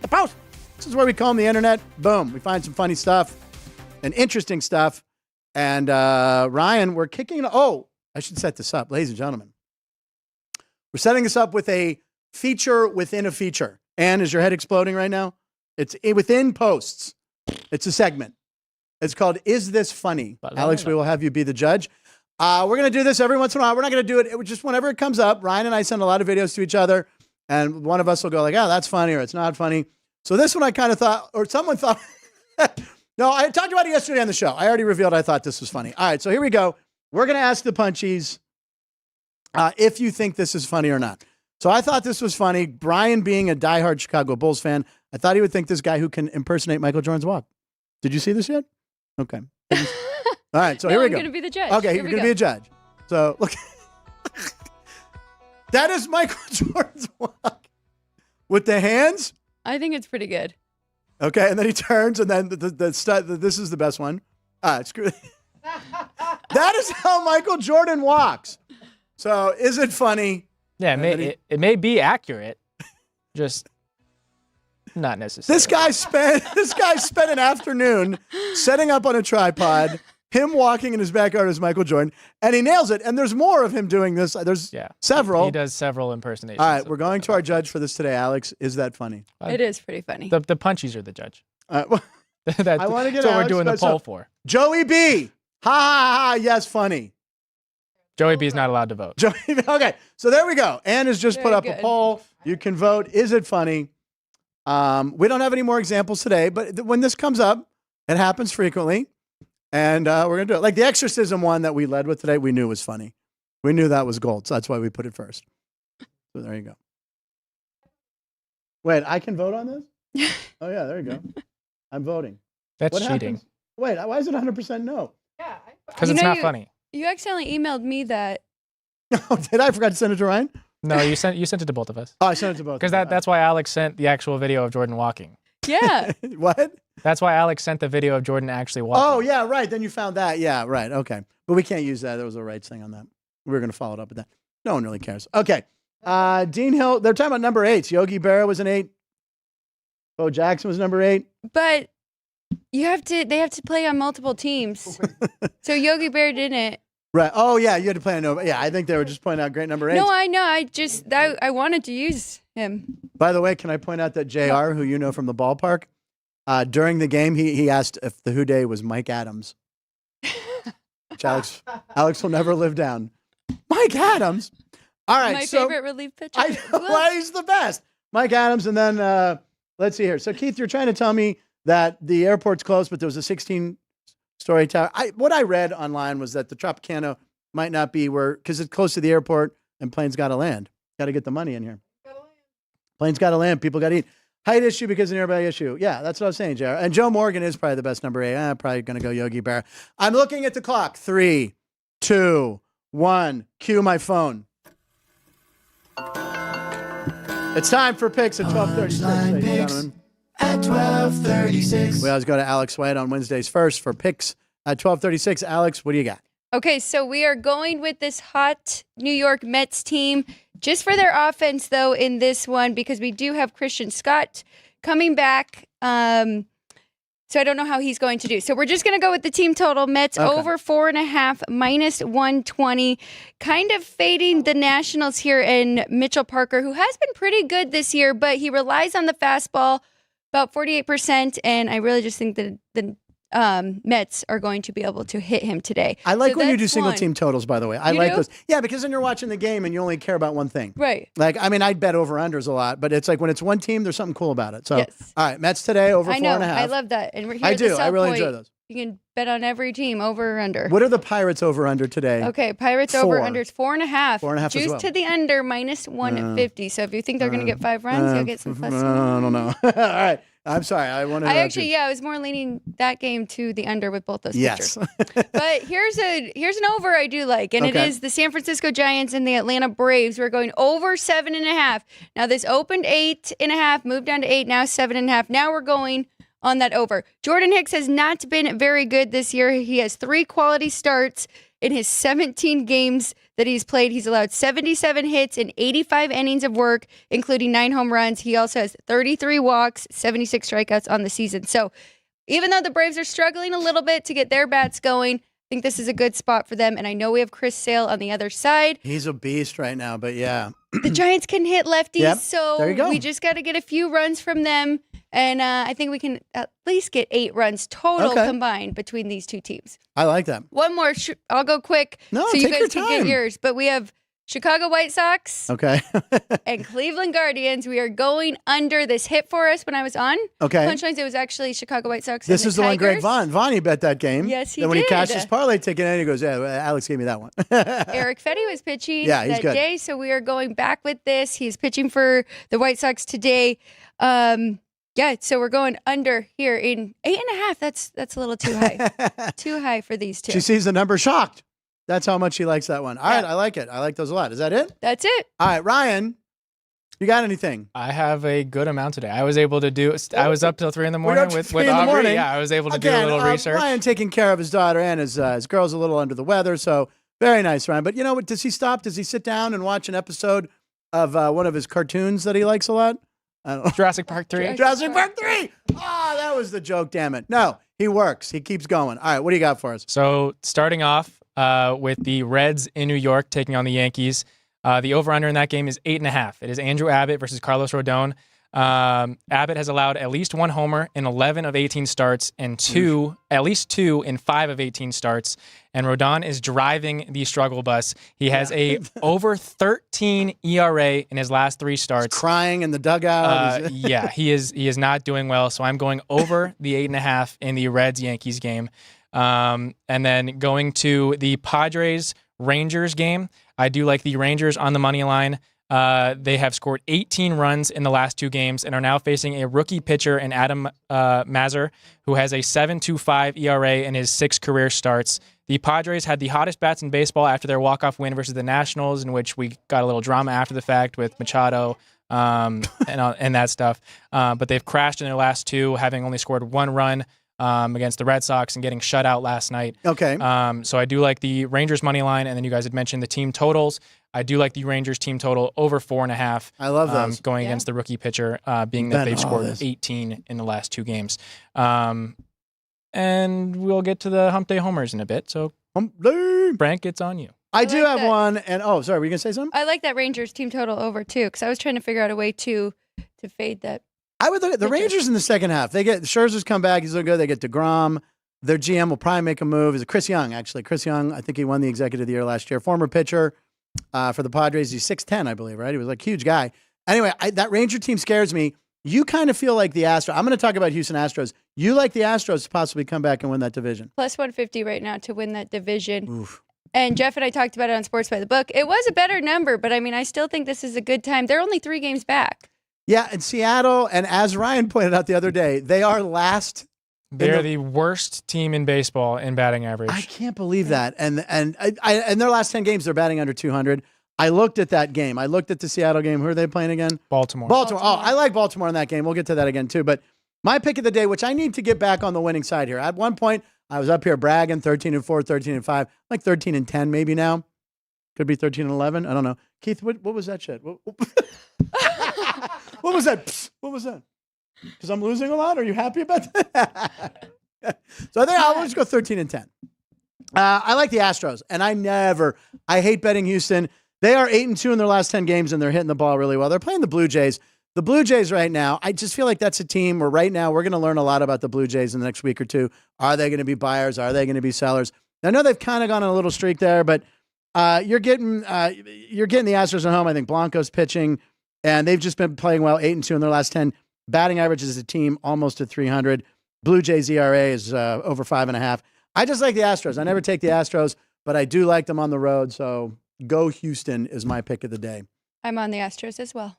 the post. This is where we comb the internet. Boom. We find some funny stuff and interesting stuff. And Ryan, we're kicking. Oh, I should set this up, ladies and gentlemen. We're setting this up with a feature within a feature. Ann, is your head exploding right now? It's within posts. It's a segment. It's called "Is This Funny?" Alex, we will have you be the judge. We're going to do this every once in a while. We're not going to do it just whenever it comes up. Ryan and I send a lot of videos to each other, and one of us will go like, "Oh, that's funny," or "It's not funny." So this one I kind of thought, or someone thought. No, I talked about it yesterday on the show. I already revealed I thought this was funny. All right, so here we go. We're going to ask the punchies if you think this is funny or not. So I thought this was funny. Brian, being a diehard Chicago Bulls fan, I thought he would think this guy who can impersonate Michael Jordan's walk. Did you see this yet? Okay. All right, so no, here we I'm go. going to be the judge. Okay, Here you're we going to go. be a judge. So look. That is Michael Jordan's walk with the hands. I think it's pretty good. Okay, and then he turns, and then this is the best one. Screw. That is how Michael Jordan walks. So, is it funny? Yeah, it may be accurate, just not necessarily. This guy spent an afternoon setting up on a tripod, him walking in his backyard as Michael Jordan, and he nails it. And there's more of him doing this. There's several. He does several impersonations. All right, we're going to our judge for this today, Alex. Is that funny? It is pretty funny. The punchies are the judge. Well, That's I wanna get what we're Alex, doing the but poll so- for. Joey B. Ha ha ha! Yes, funny. Joey B is not allowed to vote. Joey. Okay, so there we go. Ann has just put Very up a good. poll. You can vote. Is it funny? We don't have any more examples today, but when this comes up, it happens frequently, and we're gonna do it. Like the exorcism one that we led with today, we knew was funny. We knew that was gold, so that's why we put it first. So there you go. Wait, I can vote on this? Oh yeah, there you go. I'm voting. That's What cheating. happens? Wait, why is it 100% no? Yeah. Because You it's know not you- funny. You accidentally emailed me that. Oh, did I forgot to send it to Ryan? No, you sent it to both of us. Oh, I sent it to both. Because that's why Alex sent the actual video of Jordan walking. Yeah. What? That's why Alex sent the video of Jordan actually walking. Oh, yeah, right. Then you found that. Yeah, right. Okay. But we can't use that. There was a rights thing on that. We were going to follow it up with that. No one really cares. Okay. Dean Hill, they're talking about number 8s. Yogi Berra was an 8. Bo Jackson was number 8. But they have to play on multiple teams. So Yogi Berra didn't. Right. Oh, yeah, you had to play on nobody. Yeah, I think they were just pointing out great number 8s. No, I know. I wanted to use him. By the way, can I point out that JR, who you know from the ballpark, during the game, he asked if the Who Day was Mike Adams. Which Alex will never live down. Mike Adams? All right. My favorite relief pitcher. I know why he's the best. Mike Adams, and then let's see here. So, Keith, you're trying to tell me that the airport's closed, but there was a 16-story tower. What I read online was that the Tropicana might not be because it's close to the airport and planes got to land. Got to get the money in here. Planes got to land. People got to eat. Height issue because of nearby issue. Yeah, that's what I was saying, JR. And Joe Morgan is probably the best number 8. I'm probably going to go Yogi Berra. I'm looking at the clock. 3, 2, 1. Cue my phone. It's time for picks at 12:36. ladies and gentlemen. At 12:36. We always go to Alex White on Wednesdays first for picks at 12:36. Alex, what do you got? Okay, so we are going with this hot New York Mets team just for their offense, though, in this one, because we do have Christian Scott coming back. So I don't know how he's going to do. So we're just going to go with the team total. Mets over 4.5, minus 120. Kind of fading the Nationals here in Mitchell Parker, who has been pretty good this year, but he relies on the fastball about 48%. And I really just think that the Mets are going to be able to hit him today. I like So when you do that's single one. team totals, by the way. I You like do? those. Yeah, because then you're watching the game and you only care about one thing. Right. Like, I mean, I'd bet over unders a lot, but it's like when it's one team, there's something cool about it. So, Yes. all right, Mets today over I know. 4.5. I love that. And we're here I at the do. I South really Point. enjoy those. You can bet on every team over or under. What are the Pirates over under today? Okay, Pirates 4. over under 4.5. 4.5 as Juice well. to the under minus 150. So if you think they're going to get 5 runs, you'll get some plus. I don't know. All right. I'm sorry. I wanted to. I was more leaning that game to the under with both those Yes. pitchers. But here's an over I do like, and it Okay. is the San Francisco Giants and the Atlanta Braves. We're going over 7.5. Now this opened 8.5, moved down to 8, now 7.5. Now we're going on that over. Jordan Hicks has not been very good this year. He has 3 quality starts in his 17 games that he's played. He's allowed 77 hits and 85 innings of work, including 9 home runs. He also has 33 walks, 76 strikeouts on the season. So even though the Braves are struggling a little bit to get their bats going, I think this is a good spot for them. And I know we have Chris Sale on the other side. He's a beast right now, but yeah. The Giants can hit lefties, Yep. so There you go. we just got to get a few runs from them. And I think we can at least get 8 runs total Okay. combined between these two teams. I like that. One more. I'll go quick No, so you take guys your can time. get yours. But we have Chicago White Sox Okay. and Cleveland Guardians. We are going under. This hit for us when I was on Okay. Punchlines. It was actually Chicago White Sox. This and is the one Greg Tigers. Vaughn. Vaughn, bet that game. Yes, he Then when he did. cashed his parlay ticket in, he goes, yeah, Alex gave me that one. Eric Fetty was pitching Yeah, he's that good. day, so we are going back with this. He's pitching for the White Sox today. Yeah, so we're going under here in 8.5. That's a little too high. Too high for these two. She sees the number shocked. That's how much she likes that one. All right, Yeah. I like it. I like those a lot. Is that it? That's it. All right, Ryan, you got anything? I have a good amount today. I was able to do. I was up till 3 in the We're morning up till with 3 in the Aubrey. morning. Yeah, I was able to do Again, a little research. Ryan taking care of his daughter and his girl's a little under the weather, so very nice, Ryan. But you know what? Does he stop? Does he sit down and watch an episode of one of his cartoons that he likes a lot? I don't know. Jurassic Park 3. Jurassic Park 3. Oh, that was the joke, damn it. No, he works. He keeps going. All right, what do you got for us? So starting off with the Reds in New York taking on the Yankees. The over-under in that game is 8.5. It is Andrew Abbott versus Carlos Rodon. Abbott has allowed at least 1 homer in 11 of 18 starts and at least 2 in 5 of 18 starts. And Rodon is driving the struggle bus. He has a over 13 ERA in his last 3 starts. Crying in the dugout. Yeah, he is not doing well. So I'm going over the 8.5 in the Reds-Yankees game. And then going to the Padres-Rangers game, I do like the Rangers on the money line. They have scored 18 runs in the last 2 games and are now facing a rookie pitcher in Adam Mazur, who has a 7.25 ERA in his 6 career starts. The Padres had the hottest bats in baseball after their walk-off win versus the Nationals, in which we got a little drama after the fact with Machado and that stuff. But they've crashed in their last two, having only scored one run against the Red Sox and getting shut out last night. Okay. So I do like the Rangers money line, and then you guys had mentioned the team totals. I do like the Rangers team total over 4.5. I love those. Going against the rookie pitcher, being that they've scored this. 18 in the last two games. And we'll get to the Hump Day homers in a bit. So, Frank, it's on you. I do like have that. one, and sorry, were you gonna say something? I like that Rangers team total over too, because I was trying to figure out a way to fade that. I would look at the Rangers in the second half. They get Scherzer's come back. He's looking good. They get DeGrom. Their GM will probably make a move. Is it Chris Young, actually? Chris Young, I think he won the Executive of the Year last year. Former pitcher for the Padres. He's 6'10", I believe, right? He was like a huge guy. Anyway, that Ranger team scares me. You kind of feel like the Astros. I'm going to talk about Houston Astros. You like the Astros to possibly come back and win that division. Plus 150 right now to win that division. Oof. And Jeff and I talked about it on Sports by the Book. It was a better number, but I mean, I still think this is a good time. They're only 3 games back. Yeah, and Seattle, and as Ryan pointed out the other day, they are last. They're the worst team in baseball in batting average. I can't believe that. And their last 10 games, they're batting under 200. I looked at that game. I looked at the Seattle game. Who are they playing again? Baltimore. Oh, I like Baltimore in that game. We'll get to that again, too. But my pick of the day, which I need to get back on the winning side here. At one point, I was up here bragging 13-4, 13-5, like 13-10 maybe now. Could be 13-11. I don't know. Keith, what was that shit? What was that? Psst, what was that? Because I'm losing a lot? Are you happy about that? So I think I'll just go 13-10. I like the Astros, and I hate betting Houston. They are 8-2 in their last 10 games, and they're hitting the ball really well. They're playing the Blue Jays. The Blue Jays right now, I just feel like that's a team where right now we're going to learn a lot about the Blue Jays in the next week or two. Are they going to be buyers? Are they going to be sellers? I know they've kind of gone on a little streak there, but you're getting the Astros at home. I think Blanco's pitching, and they've just been playing well, 8-2 in their last 10. Batting average as a team almost at 300. Blue Jays ERA is over 5.5. I just like the Astros. I never take the Astros, but I do like them on the road. So go Houston is my pick of the day. I'm on the Astros as well.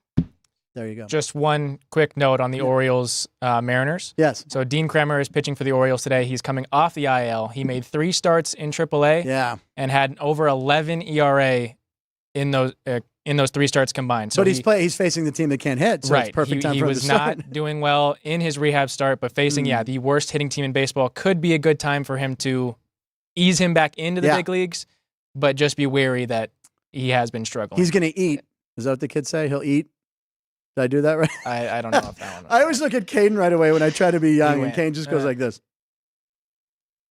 There you go. Just one quick note on the Orioles Mariners. Yes. So Dean Kremer is pitching for the Orioles today. He's coming off the IL. He made 3 starts in AAA. Yeah. And had an over 11 ERA in those 3 starts combined. So but he's facing the team that can't hit, so right. it's perfect time he for him was to start. not doing well in his rehab start, but facing the worst hitting team in baseball could be a good time for him to ease him back into the big leagues, but just be wary that he has been struggling. He's going to eat. Is that what the kids say? He'll eat? Did I do that right? I don't know if that one. I always look at Caden right away when I try to be young, He and Caden just goes like this.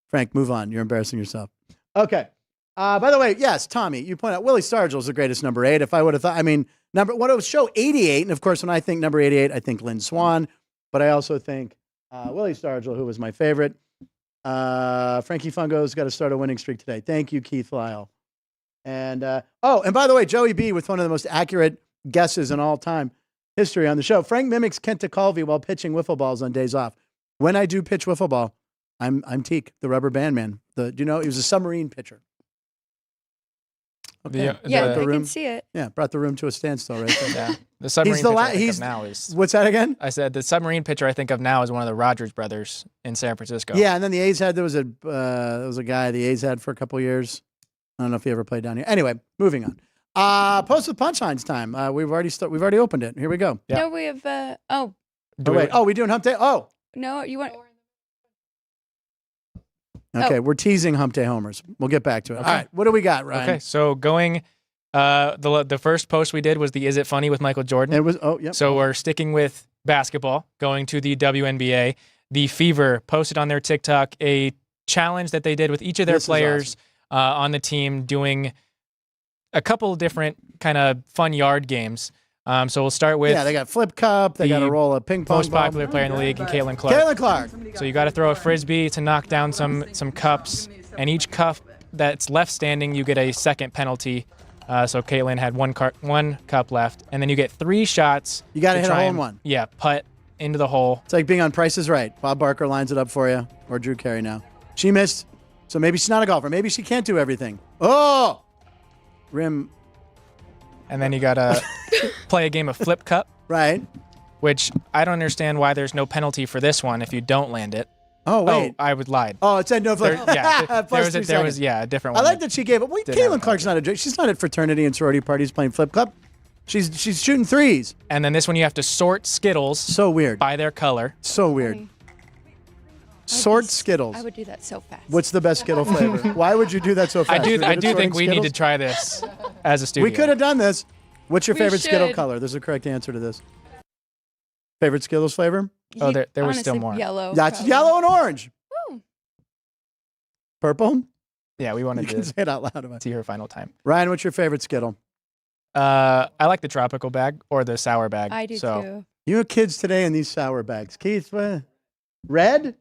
Frank, move on. You're embarrassing yourself. Okay. By the way, yes, Tommy, you point out Willie Stargell's the greatest number 8. If I would have thought, what it would show 88, and of course, when I think number 88, I think Lynn Swan, but I also think Willie Stargell, who was my favorite. Frankie Fungo's got to start a winning streak today. Thank you, Keith Lyle. And and by the way, Joey B with one of the most accurate guesses in all time history on the show. Frank mimics Kent DeCalvi while pitching wiffle balls on days off. When I do pitch wiffle ball, I'm Teak, the rubber band man. He was a submarine pitcher. Okay. I can see it. Yeah, brought the room to a standstill right there. Yeah. The submarine pitcher I think of now is... What's that again? I said the submarine pitcher I think of now is one of the Rogers brothers in San Francisco. Yeah, and then the A's there was a guy the A's had for a couple of years. I don't know if he ever played down here. Anyway, moving on. Post with punchlines time. We've already opened it. Here we go. Yeah. No, we have we doing hump day? Oh. No, you want Okay, we're teasing hump day homers. We'll get back to it. Okay. All right, what do we got, Ryan? Okay, so going the first post we did was the Is It Funny with Michael Jordan. It was So we're sticking with basketball, going to the WNBA. The Fever posted on their TikTok a challenge that they did with each of their players on the team, doing a couple different kind of fun yard games. So we'll start with they got flip cup. They got to roll a ping pong. Most popular player in the league, and Caitlin Clark. Caitlin Clark. So you got to throw a frisbee to knock down some cups, and each cup that's left standing, you get a second penalty. So Caitlin had one cup left, and then you get 3 shots. You got to hit a hole in and, one. Yeah, putt into the hole. It's like being on Price is Right. Bob Barker lines it up for you, or Drew Carey now. She missed, so maybe she's not a golfer. Maybe she can't do everything. Oh, rim. And then you got to play a game of flip cup. Right. Which I don't understand why there's no penalty for this one if you don't land it. Oh, wait. Oh, I would lied. Oh, it said no flip. There was a different one. I like that she gave it. Wait, Caitlin Clark's she's not at fraternity and sorority parties playing flip cup. She's shooting threes. And then this one you have to sort Skittles So weird. by their color. So weird. Funny. Sort Skittles. I would do that so fast. What's the best Skittle flavor? Why would you do that so I fast? do You're good I at do sorting think we need to Skittles? try this as a studio. We could have done this. What's your We favorite Skittle should. color? There's a correct answer to this. Favorite Skittles flavor? Oh, there was still Honestly, more. Yellow. That's probably. yellow and orange. Woo. Purple? Yeah, we You wanted can to say it out loud. see her final time. Ryan, what's your favorite Skittle? I like the tropical bag or the sour bag. I do so, too. You have kids today in these sour bags. Keith, what? Red?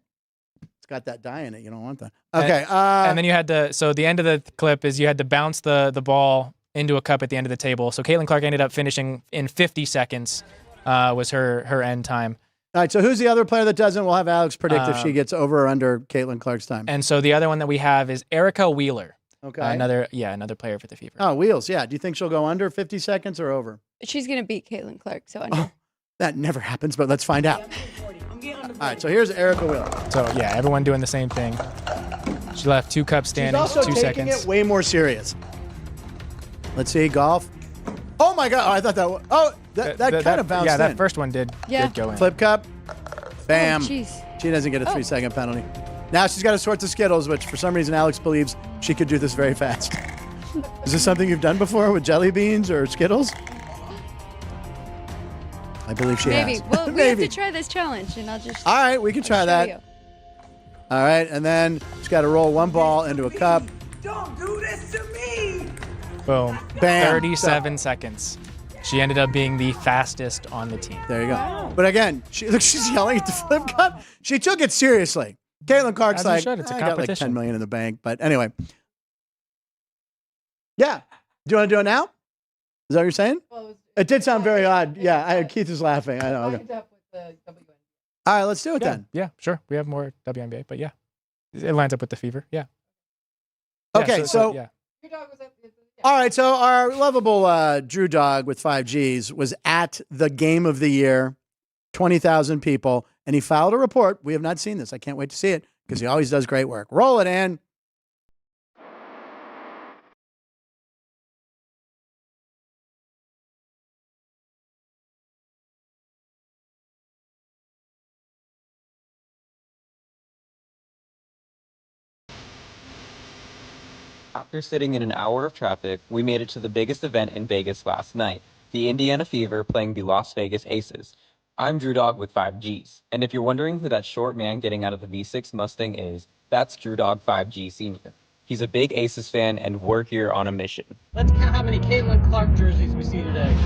It's got that dye in it. You don't want that. Okay. And then you had to. So the end of the clip is you had to bounce the ball into a cup at the end of the table. So Caitlin Clark ended up finishing in 50 seconds. Was her end time. all right. So who's the other player that doesn't? We'll have Alex predict if she gets over or under Caitlin Clark's time. And so the other one that we have is Erica Wheeler. Okay. Another player for the Fever. Oh, Wheels. Yeah. Do you think she'll go under 50 seconds or over? She's gonna beat Caitlin Clark. So under. That never happens, but let's find out. All right. So here's Erica Wheeler. So yeah, everyone doing the same thing. She left 2 cups She's standing, also 2 taking seconds. it way more serious. Let's see. Golf. Oh, my God. Oh, I thought that was. Oh, that kind of bounced Yeah, in. that first one did go in. Flip cup. Bam. Oh, jeez. She doesn't get a 3-second penalty. Now she's got to sort the Skittles, which for some reason Alex believes she could do this very fast. Is this something you've done before with jelly beans or Skittles? I believe she Maybe. has. Well, we have to try this challenge, and I'll just. All right, we can try show that. you. All right, and then she's got to roll one ball into a cup. Don't do this to me. Boom. Bam. 37 seconds. She ended up being the fastest on the team. There you go. But again, she's yelling at the flip cup. She took it seriously. Caitlin Clark's As you like, should. It's a I got like competition. 10 million in the bank. But anyway. Yeah. Do you want to do it now? Is that what you're saying? It did sound very odd. Yeah, Keith is laughing. I know. Okay. All right, let's do it then. Yeah, sure. We have more WNBA, but yeah. It lines up with the Fever. Yeah. Okay, so yeah. all right, so our lovable Drew Dog with 5 Gs was at the game of the year, 20,000 people, and he filed a report. We have not seen this. I can't wait to see it because he always does great work. Roll it in. After sitting in an hour of traffic, we made it to the biggest event in Vegas last night, the Indiana Fever playing the Las Vegas Aces. I'm Drew Dog with 5 Gs, and if you're wondering who that short man getting out of the V6 Mustang is, that's Drew Dog 5G Sr. He's a big Aces fan, and we're here on a mission. Let's count how many Caitlin Clark jerseys we see today.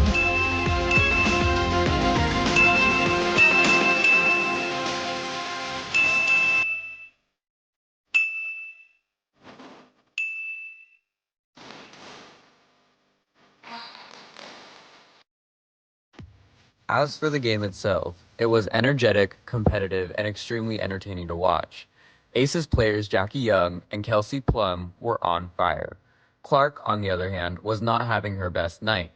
As for the game itself, it was energetic, competitive, and extremely entertaining to watch. Aces players Jackie Young and Kelsey Plum were on fire. Clark, on the other hand, was not having her best night.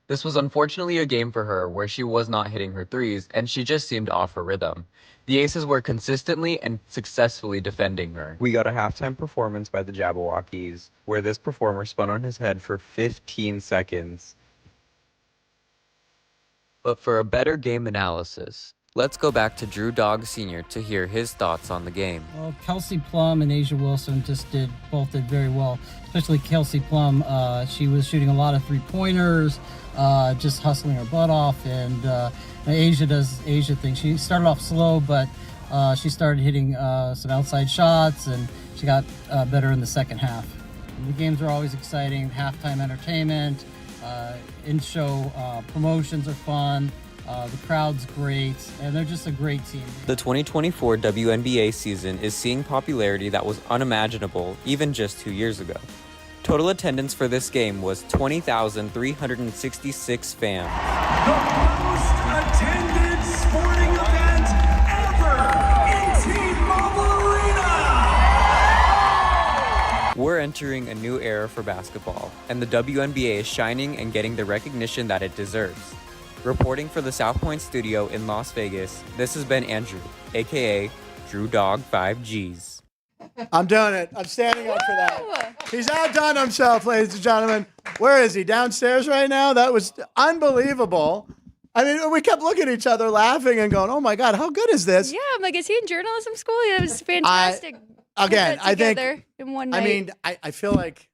This was unfortunately a game for her where she was not hitting her threes and she just seemed off her rhythm. The Aces were consistently and successfully defending her. We got a halftime performance by the Jabberwockies, where this performer spun on his head for 15 seconds. But for a better game analysis, let's go back to Drew Dog Sr. to hear his thoughts on the game. Well, Kelsey Plum and Asia Wilson both did very well, especially Kelsey Plum. She was shooting a lot of 3-pointers, just hustling her butt off, and Asia thing. She started off slow, but she started hitting some outside shots, and she got better in the second half. The games are always exciting, halftime entertainment, in-show promotions are fun. The crowd's great, and they're just a great team. The 2024 WNBA season is seeing popularity that was unimaginable even just 2 years ago. Total attendance for this game was 20,366 fans. The most attended sporting event ever in T-Mobile Arena. We're entering a new era for basketball, and the WNBA is shining and getting the recognition that it deserves. Reporting for the South Point studio in Las Vegas, this has been Andrew, aka Drew Dog 5 Gs. I'm doing it. I'm standing up for that. He's outdone himself, ladies and gentlemen. Where is he? Downstairs right now? That was unbelievable. I mean, we kept looking at each other laughing and going, oh my God, how good is this? Yeah, I'm like, is he in journalism school? Yeah, it was fantastic. Again, I think, in one night. I mean, I feel like.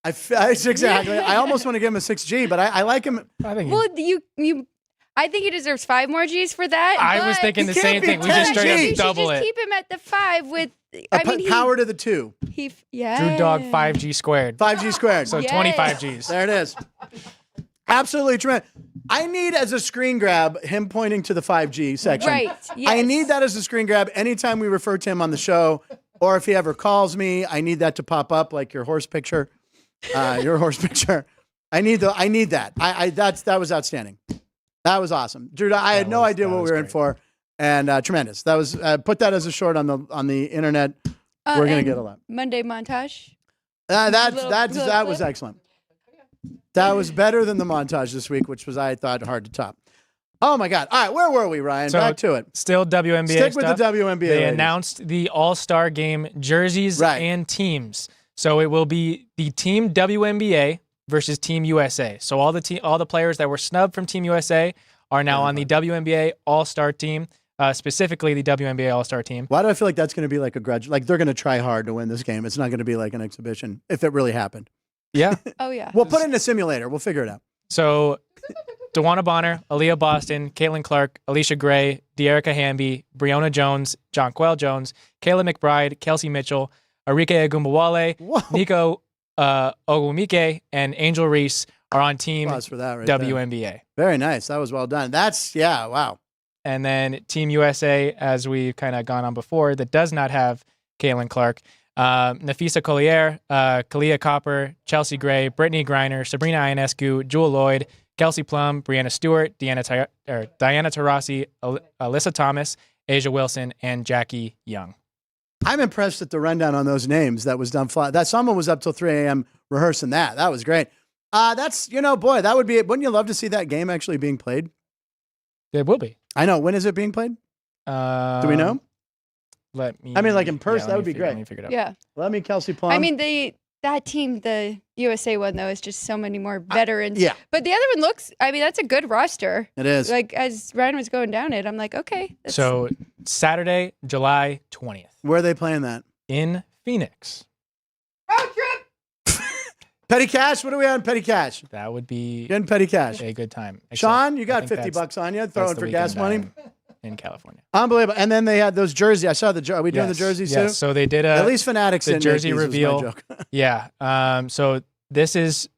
Exactly. I almost want to give him a 6G, but I like him. Well, I think he deserves 5 more G's for that. I was thinking the same thing. We just straight up double it. Keep him at the 5 with. Power to the 2. Drew Dog 5G squared. 5G squared. So 25 G's. There it is. Absolutely tremendous. I need as a screen grab him pointing to the 5G section. Right. Yes. I need that as a screen grab anytime we refer to him on the show, or if he ever calls me. I need that to pop up like your horse picture. Your horse picture. I need that. That was outstanding. That was awesome, Drew. I had no idea what we were in for, and tremendous. That was put that as a short on the internet. We're gonna get a lot. Monday montage. That was excellent. That was better than the montage this week, which was, I thought, hard to top. Oh my God! All right, where were we, Ryan? So back to it. Still WNBA. Stick with stuff. the WNBA. They ladies. announced the All Star Game jerseys and teams. So it will be the Team WNBA versus Team USA. So all the players that were snubbed from Team USA are now on the WNBA All Star Team, specifically the WNBA All Star Team. Why do I feel like that's going to be like a grudge? Like they're going to try hard to win this game. It's not going to be like an exhibition if it really happened. Yeah. Oh yeah. We'll put it in a simulator. We'll figure it out. So DeWanna Bonner, Aaliyah Boston, Caitlin Clark, Alicia Gray, De'Erica Hamby, Breonna Jones, Jonquel Jones, Kayla McBride, Kelsey Mitchell, Arike Agumbawale, Nico Ogwumike, and Angel Reese are on Team for that right WNBA. There. Very nice. That was well done. Wow. And then Team USA, as we've kind of gone on before, that does not have Caitlin Clark. Nafisa Collier, Kalia Copper, Chelsea Gray, Brittany Griner, Sabrina Ionescu, Jewel Lloyd, Kelsey Plum, Brianna Stewart, Diana Taurasi, Alyssa Thomas, Asia Wilson, and Jackie Young. I'm impressed at the rundown on those names that was done. That someone was up till 3 a.m. rehearsing that. That was great. That's, boy, that would be it. Wouldn't you love to see that game actually being played? It will be. I know. When is it being played? Do we know? Like in person, that would be great. Let me figure it out. Yeah. Let me, Kelsey Plum. I mean, that team, the USA one, though, is just so many more veterans. Yeah. But the other one that's a good roster. It is. Like, as Ryan was going down it, I'm like, okay. So, Saturday, July 20th. Where are they playing that? In Phoenix. Road trip. Petty cash? What are we on Petty cash? That would be getting petty cash. A good time. Sean, you got $50 on you, throwing for gas money. In California. Unbelievable. And then they had those jerseys. I saw are we doing the jerseys too? Yes. So they did at least Fanatics the jersey reveal. Yeah. So this is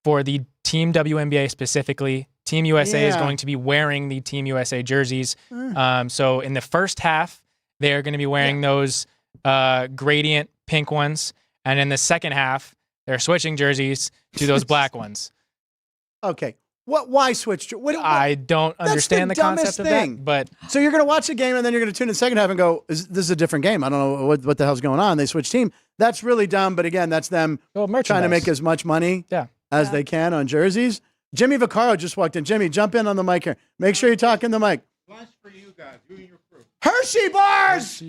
for the Team WNBA specifically. Team USA is going to be wearing the Team USA jerseys. So in the first half, they're going to be wearing those gradient pink ones. And in the second half, they're switching jerseys to those black ones. Okay. Why switch? I don't understand the concept of that. But so you're going to watch a game and then you're going to tune in the second half and go, this is a different game. I don't know what the hell's going on. They switch team. That's really dumb. But again, that's them trying to make as much money as they can on jerseys. Jimmy Vaccaro just walked in. Jimmy, jump in on the mic here. Make sure you talk in the mic. Lunch for you guys, you and your crew. Hershey bars!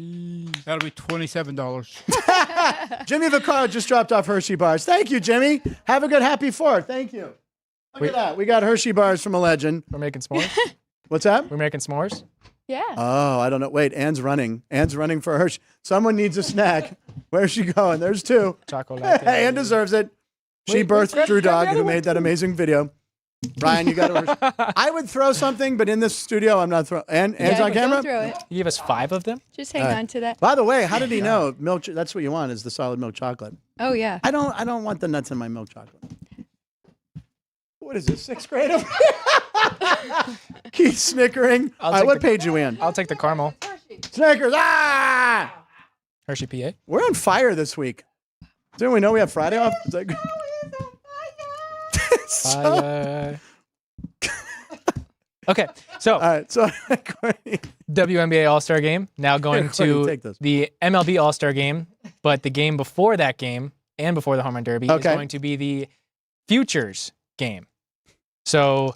That'll be $27. Jimmy Vaccaro just dropped off Hershey bars. Thank you, Jimmy. Have a good happy 4th. Thank you. Look at that. We got Hershey bars from a legend. We're making s'mores. What's that? We're making s'mores. Yeah. Oh, I don't know. Wait, Anne's running. Anne's running for Hershey. Someone needs a snack. Where's she going? There's 2. Chocolate. Hey, Anne deserves it. She birthed Drew Dog, who made that amazing video. Ryan, you got to. I would throw something, but in this studio, I'm not throwing. Anne's on camera. Don't throw it. You gave us 5 of them. Just hang on to that. By the way, how did he know milk? That's what you want is the solid milk chocolate. Oh yeah. I don't want the nuts in my milk chocolate. What is this, 6th grade? Keith snickering. All right, what page you in? I'll take the caramel. Snickers. Ah! Hershey PA. We're on fire this week. Didn't we know we have Friday off? It's like, fire. Okay, so all right, so WNBA All Star Game now going to the MLB All Star Game, but the game before that game and before the Home Run Derby is going to be the Futures Game. So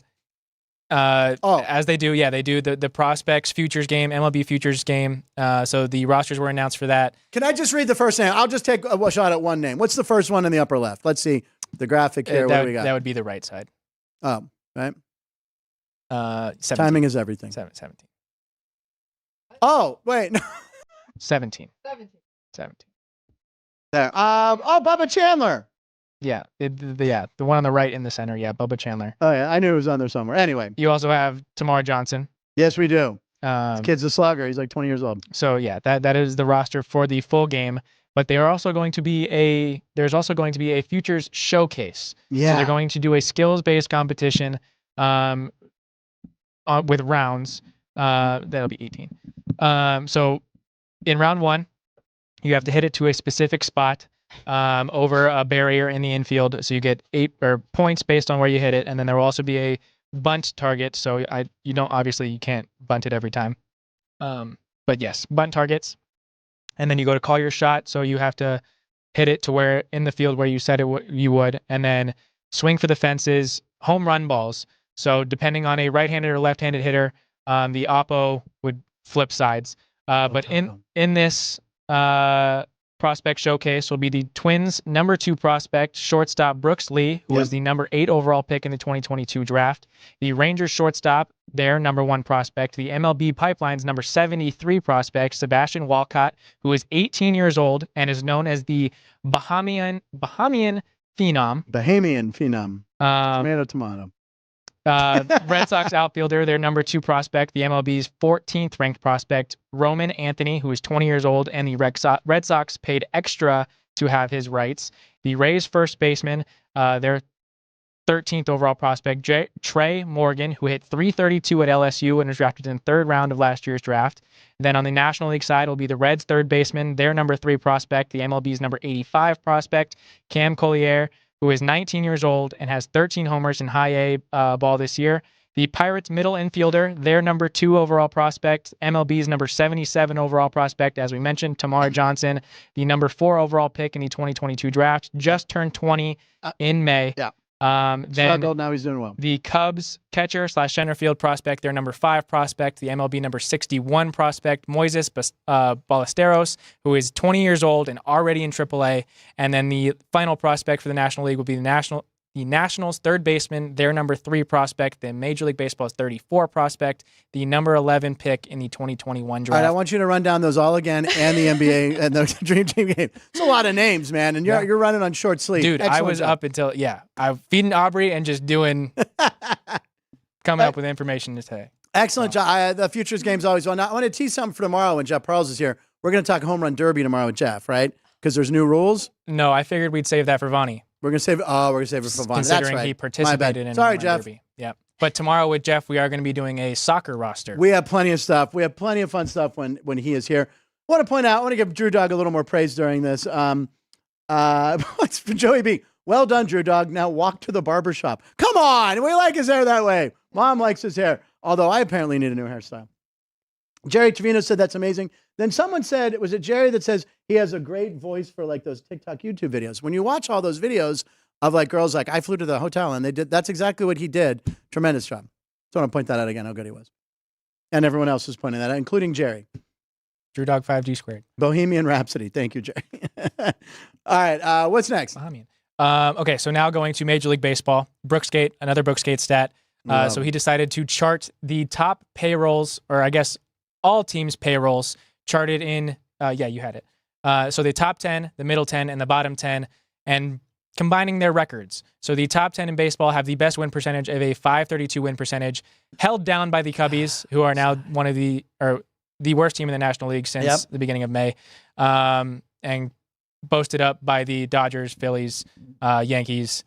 As they do, they do the prospects futures game, MLB futures game. So the rosters were announced for that. Can I just read the first name? I'll just take a shot at one name. What's the first one in the upper left? Let's see the graphic here. What do we got? That would be the right side. Oh, right. 17. Timing is everything. 17. Oh, wait. 17. 17. There. Bubba Chandler. Yeah, the one on the right in the center. Yeah, Bubba Chandler. Oh, yeah. I knew it was on there somewhere. Anyway. You also have Tamar Johnson. Yes, we do. This kid's a slugger. He's like 20 years old. So, yeah, that is the roster for the full game. But there's also going to be a futures showcase. Yeah. So they're going to do a skills-based competition with rounds. That'll be 18. So in round 1, you have to hit it to a specific spot over a barrier in the infield. So you get 8 points based on where you hit it, and then there will also be a bunt target. So you can't bunt it every time. But yes, bunt targets, and then you go to call your shot. So you have to hit it to where in the field where you said you would, and then swing for the fences. Home run balls. So depending on a right-handed or left-handed hitter, the oppo would flip sides. But in this prospect showcase will be the Twins' number 2 prospect, shortstop Brooks Lee, who was the number 8 overall pick in the 2022 draft. The Rangers shortstop, their number 1 prospect. The MLB Pipeline's number 73 prospect, Sebastian Walcott, who is 18 years old and is known as the Bahamian Phenom. Bahamian Phenom. Tomato. Red Sox outfielder, their number 2 prospect, the MLB's 14th ranked prospect, Roman Anthony, who is 20 years old, and the Red Sox paid extra to have his rights. The Rays first baseman, their 13th overall prospect, Trey Morgan, who hit .332 at LSU and was drafted in the 3rd round of last year's draft. Then on the National League side will be the Reds' 3rd baseman, their number 3 prospect, the MLB's number 85 prospect, Cam Collier, who is 19 years old and has 13 homers in high A ball this year. The Pirates' middle infielder, their number 2 overall prospect, MLB's number 77 overall prospect, as we mentioned, Tamar Johnson, the number 4 overall pick in the 2022 draft, just turned 20 in May. Yeah. Then Struggled, now he's doing well. The Cubs catcher / center field prospect, their number 5 prospect, the MLB number 61 prospect, Moises Ballesteros, who is 20 years old and already in AAA. And then the final prospect for the National League will be the Nationals' 3rd baseman, their number 3 prospect, the Major League Baseball's 34 prospect, the number 11 pick in the 2021 draft. All right, I want you to run down those all again and the NBA and the Dream Team game. It's a lot of names, man, and you're running on short sleep. Dude, Excellent I was job. up until, I'm feeding Aubrey and just coming up with information today. Excellent job. The futures game's always fun. Now, I want to tease something for tomorrow when Jeff Parles is here. We're going to talk home run derby tomorrow with Jeff, right? Because there's new rules. No, I figured we'd save that for Vonnie. We're gonna save it for Vonnie. Considering That's right. he participated in Sorry, Home Run Jeff. Derby. Yeah. But tomorrow with Jeff, we are going to be doing a soccer roster. We have plenty of stuff. We have plenty of fun stuff when he is here. I want to point out, I want to give Drew Dog a little more praise during this. Joey B. Well done, Drew Dog. Now walk to the barber shop. Come on. We like his hair that way. Mom likes his hair. Although I apparently need a new hairstyle. Jerry Trevino said that's amazing. Then someone said, was it Jerry that says he has a great voice for like those TikTok, YouTube videos? When you watch all those videos of like girls like, I flew to the hotel and they did, that's exactly what he did. Tremendous job. So I want to point that out again, how good he was. And everyone else was pointing that out, including Jerry. Drew Dog 5G squared. Bohemian Rhapsody. Thank you, Jerry. All right. What's next? Bohemian. Okay, so now going to Major League Baseball. Brookskate, another Brookskate stat. So he decided to chart the top payrolls, or I guess all teams' payrolls, charted in, you had it. So the top 10, the middle 10, and the bottom 10, and combining their records. So the top 10 in baseball have the best win percentage of a .532 win percentage, held down by the Cubbies, who are now one of the worst team in the National League since the beginning of May, and boasted up by the Dodgers, Phillies, Yankees.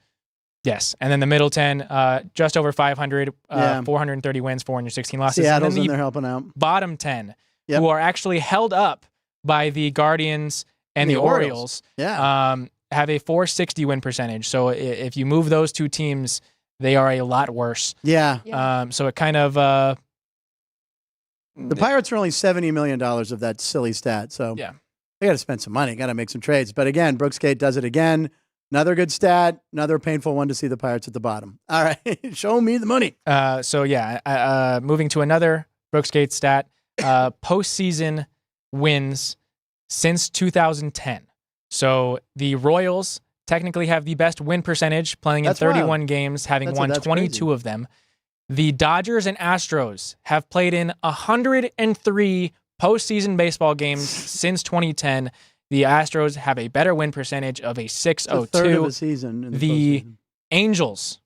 Yes. And then the middle 10, just over 500, 430 wins, 416 losses. Seattle's and then in there helping out. Bottom 10, who are actually held up by the Guardians and the Orioles. Have a .460 win percentage. So if you move those two teams, they are a lot worse. So it kind of... the Pirates are only $70 million of that silly stat. So they got to spend some money, got to make some trades. But again, Brookskate does it again. Another good stat. Another painful one to see the Pirates at the bottom. All right. Show me the money. Moving to another Brooks Gates stat. Postseason wins since 2010. So the Royals technically have the best win percentage, playing in 31 games, having won 22 of them. The Dodgers and Astros have played in 103 postseason baseball games since 2010. The Astros have a better win percentage of a 602. Third of a season. The Angels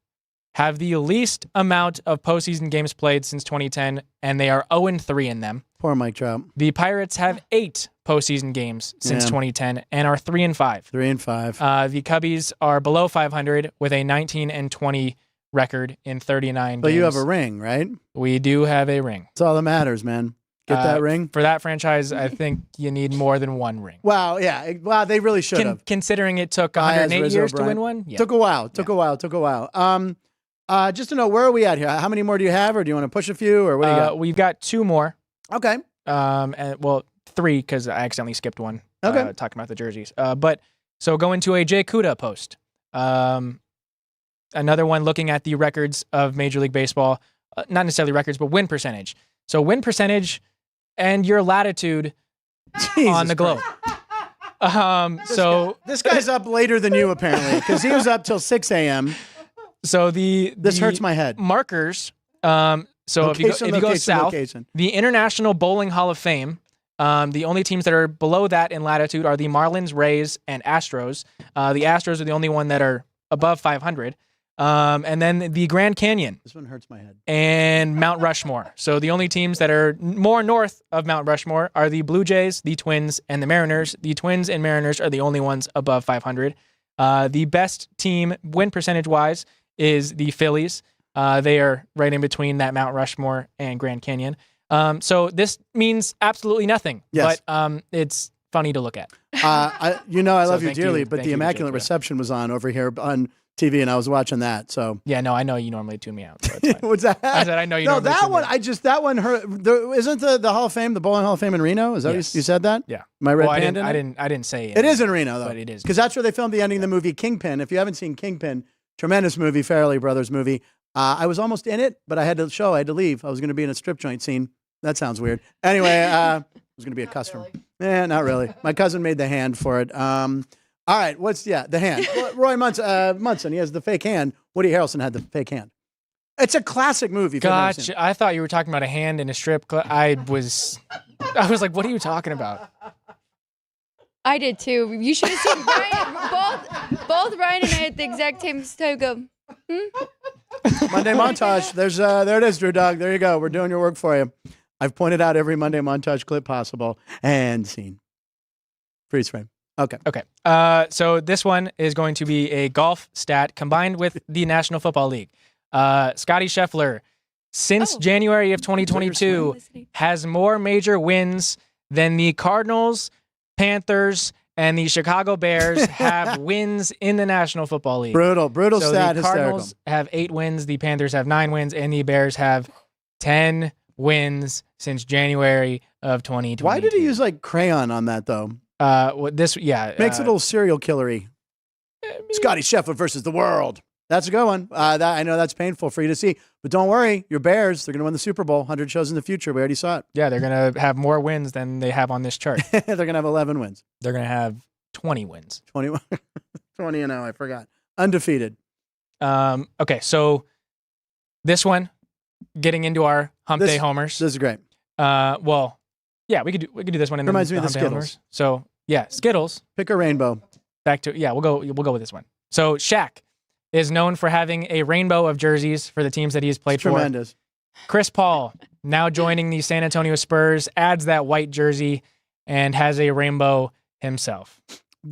have the least amount of postseason games played since 2010, and they are 0-3 in them. Poor Mike Trout. The Pirates have 8 postseason games since 2010 and are 3-5. 3-5. The Cubbies are below 500 with a 19-20 record in 39 games. But you have a ring, right? We do have a ring. That's all that matters, man. Get that ring? For that franchise, I think you need more than one ring. Wow, yeah. Wow, they really should have. Considering it took 108 years to win one? Yeah. Took a while. Took a while. Just to know, where are we at here? How many more do you have, or do you want to push a few, or what do you got? We've got 2 more. Okay. And 3 because I accidentally skipped one. Okay. Talking about the jerseys. So going to a Jay Kuda post. Another one looking at the records of Major League Baseball. Not necessarily records, but win percentage. So win percentage and your latitude on the globe. This guy's up later than you, apparently, because he was up till 6 a.m. So this hurts my head. Markers. If you go south, the International Bowling Hall of Fame, the only teams that are below that in latitude are the Marlins, Rays, and Astros. The Astros are the only one that are above 500. And then the Grand Canyon. This one hurts my head. And Mount Rushmore. So the only teams that are more north of Mount Rushmore are the Blue Jays, the Twins, and the Mariners. The Twins and Mariners are the only ones above 500. The best team win percentage-wise is the Phillies. They are right in between that Mount Rushmore and Grand Canyon. So this means absolutely nothing. Yes. But it's funny to look at. I love you dearly, but the Immaculate Reception was on over here on TV, and I was watching that. So yeah, no, I know you normally tune me out. So it's fine. What's that? I said I know you. No, that one. That one hurt. Isn't the Hall of Fame, the Bowling Hall of Fame in Reno? Is that what you said that? Yeah. My red I panda. didn't say it. It is in Reno though, but it is because that's where they filmed the ending of the movie Kingpin. If you haven't seen Kingpin, tremendous movie, Farrelly Brothers movie. I was almost in it, but I had to leave. I was going to be in a strip joint scene. That sounds weird. Anyway, I was going to be a customer. Not really. My cousin made the hand for it. All right, the hand? Roy Munson, he has the fake hand. Woody Harrelson had the fake hand. It's a classic movie. Gotcha. I thought you were talking about a hand in a strip club. I was like, what are you talking about? I did too. You should have seen Ryan. Both Ryan and I at the exact same time go. Monday montage. There it is, Drew Dog. There you go. We're doing your work for you. I've pointed out every Monday montage clip possible and scene. Freeze frame. Okay. So this one is going to be a golf stat combined with the National Football League. Scottie Scheffler, since January of 2022, has more major wins than the Cardinals, Panthers, and the Chicago Bears have wins in the National Football League. Brutal so stat. The Cardinals have 8 wins, the Panthers have 9 wins, and the Bears have 10 wins since January of 2022. Why did he use like crayon on that though? Makes it a little serial killery. Scottie Scheffler versus the world. That's a good one. I know that's painful for you to see, but don't worry. Your Bears, they're going to win the Super Bowl 100 shows in the future. We already saw it. Yeah, they're going to have more wins than they have on this chart. They're going to have 11 wins. They're going to have 20 wins. 20 and 0, I forgot. Undefeated. Okay, so this one, getting into our hump day homers. This is great. Yeah, we could do this one. Reminds me of the Skittles. Homers. So yeah, Skittles. Pick a rainbow. We'll go with this one. So Shaq is known for having a rainbow of jerseys for the teams that he's played for. Tremendous. Chris Paul, now joining the San Antonio Spurs, adds that white jersey and has a rainbow himself.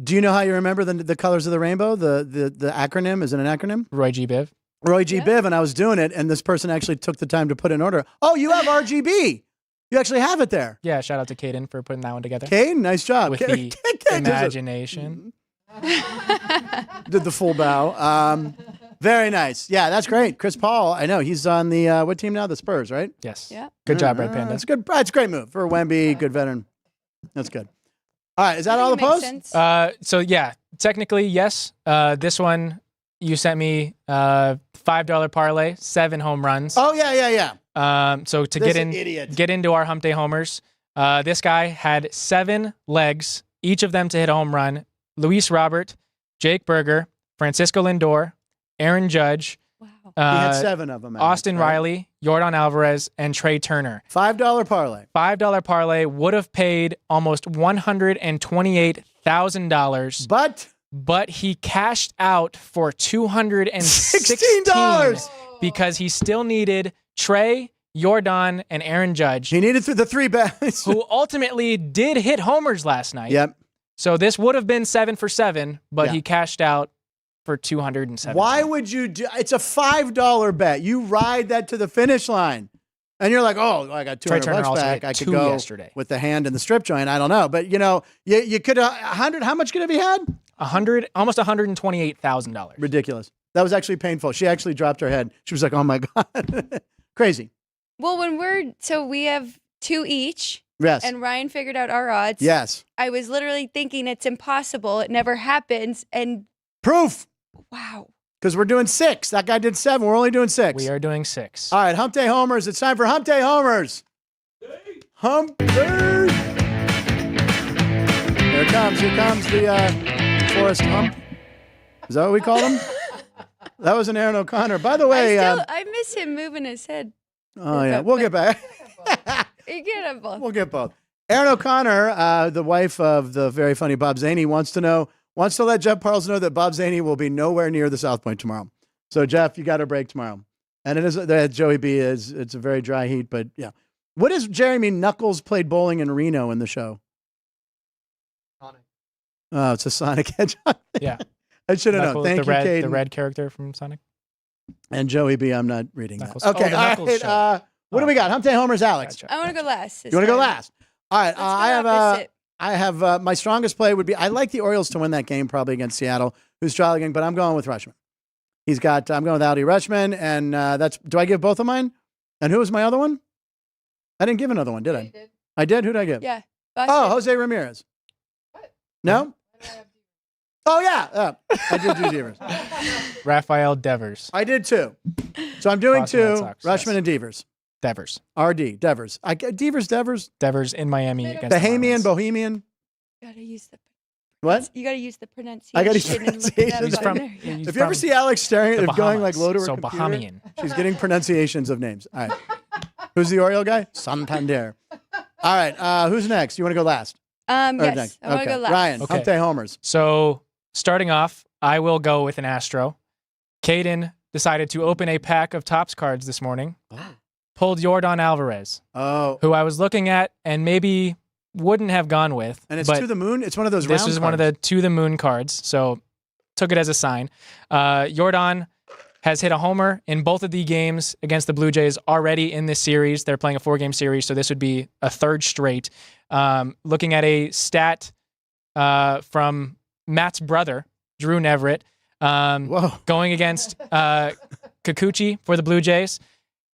Do you know how you remember the colors of the rainbow? The acronym, is it an acronym? Roy G. Biv. Roy G. Biv, and I was doing it, and this person actually took the time to put in order. Oh, you have RGB. You actually have it there. Yeah, shout out to Caden for putting that one together. Caden, nice job. With the imagination. Did the full bow. Very nice. Yeah, that's great. Chris Paul, I know. He's on the, what team now? The Spurs, right? Yes. Yeah. Good job, Red Panda. That's good. That's a great move for Wemby, good veteran. That's good. All right, is that all the Makes posts? sense. So yeah, technically yes. This one you sent me $5 parlay, 7 home runs. Oh yeah. So to This get into our Hump Day homers, this guy had 7 legs, each of them to hit a home run. Luis Robert, Jake Berger, Francisco Lindor, Aaron Judge, Wow. He had 7 of them. Alex, Austin right? Riley, Yordan Alvarez, and Trey Turner. $5 parlay. $5 parlay would have paid almost $128,000, But he cashed out for $216 $16 because he still needed Trey, Yordan, and Aaron Judge, he needed the 3 bets. who ultimately did hit homers last night. Yep. So this would have been 7 for 7, but Yeah. he cashed out for $207. Why would you do? It's a $5 bet. You ride that to the finish line, and you're like, oh, I got Trey $200 Turner also back. hit I could 2 go yesterday. with the hand and the strip joint. I don't know, but you could 100. How much could have he had? Almost $128,000. Ridiculous. That was actually painful. She actually dropped her head. She was like, oh my god, crazy. Well, we have 2 each, Yes. and Ryan figured out our odds. Yes. I was literally thinking it's impossible. It never happens. And Proof. wow. Because we're doing 6. That guy did 7. We're only doing 6. We are doing 6. All right, Hump Day Homers. It's time for Hump Day Homers. Hump Day. Here it comes. Here comes the Forrest Hump. Is that what we call him? That was an Aaron O'Connor. By the way. I miss him moving his head. Oh, yeah. We'll get back. You get them both. We'll get both. Aaron O'Connor, the wife of the very funny Bob Zaney, wants to let Jeff Parles know that Bob Zaney will be nowhere near the South Point tomorrow. So, Jeff, you got a break tomorrow. And it is that Joey B it's a very dry heat, but yeah. What does Jeremy Knuckles played bowling in Reno in the show? Sonic. Oh, it's a Sonic Hedgehog. Yeah. I should have known. Knuckles, Thank you, Caden. the red character from Sonic. And Joey B, I'm not reading Knuckles. that. Okay, Oh, the all Knuckles right. show. What do we got? Hump Day Homers, Alex. Gotcha. I want to go last. You want to go last? All right. Opposite. I have my strongest play would be I like the Orioles to win that game probably against Seattle, who's troubling, but I'm going with Rutschman. I'm going with Aldi Rutschman, and do I give both of mine? And who was my other one? I didn't give another one, did I? I did. Who did I give? Yeah. Oh, Jose Ramirez. No. Oh yeah, I did do Devers. Rafael Devers. I did too. So I'm doing Boston Red 2. Sox, Rutschman yes. and Devers. Devers. RD Devers. Devers. Devers in Miami against Bahamian, the Marlins. Bohemian. Gotta use the What? You gotta use the pronunciation. I gotta use and look it pronunciation. up He's on from, there. Yeah. he's If you ever from see Alex staring the at going like Bahamas, low to her so computer, Bahamian. she's getting pronunciations of names. All right. Who's the Oriole guy? Santander. All right. Who's next? You want to go last? Or Yes. next? I want to Okay. go last. Ryan, Okay. Hump Day Homers. So starting off, I will go with an Astro. Caden decided to open a pack of Topps cards this morning. Pulled Yordan Alvarez, Oh. who I was looking at and maybe wouldn't have gone with. And it's but to the moon? It's one of those this round is one of the to the moon cards, so took it as a sign. Yordan has hit a homer in both of the games against the Blue Jays already in this series. They're playing a 4-game series, so this would be a 3rd straight. Looking at a stat from Matt's brother, Drew Neverett, Whoa. going against Kikuchi for the Blue Jays.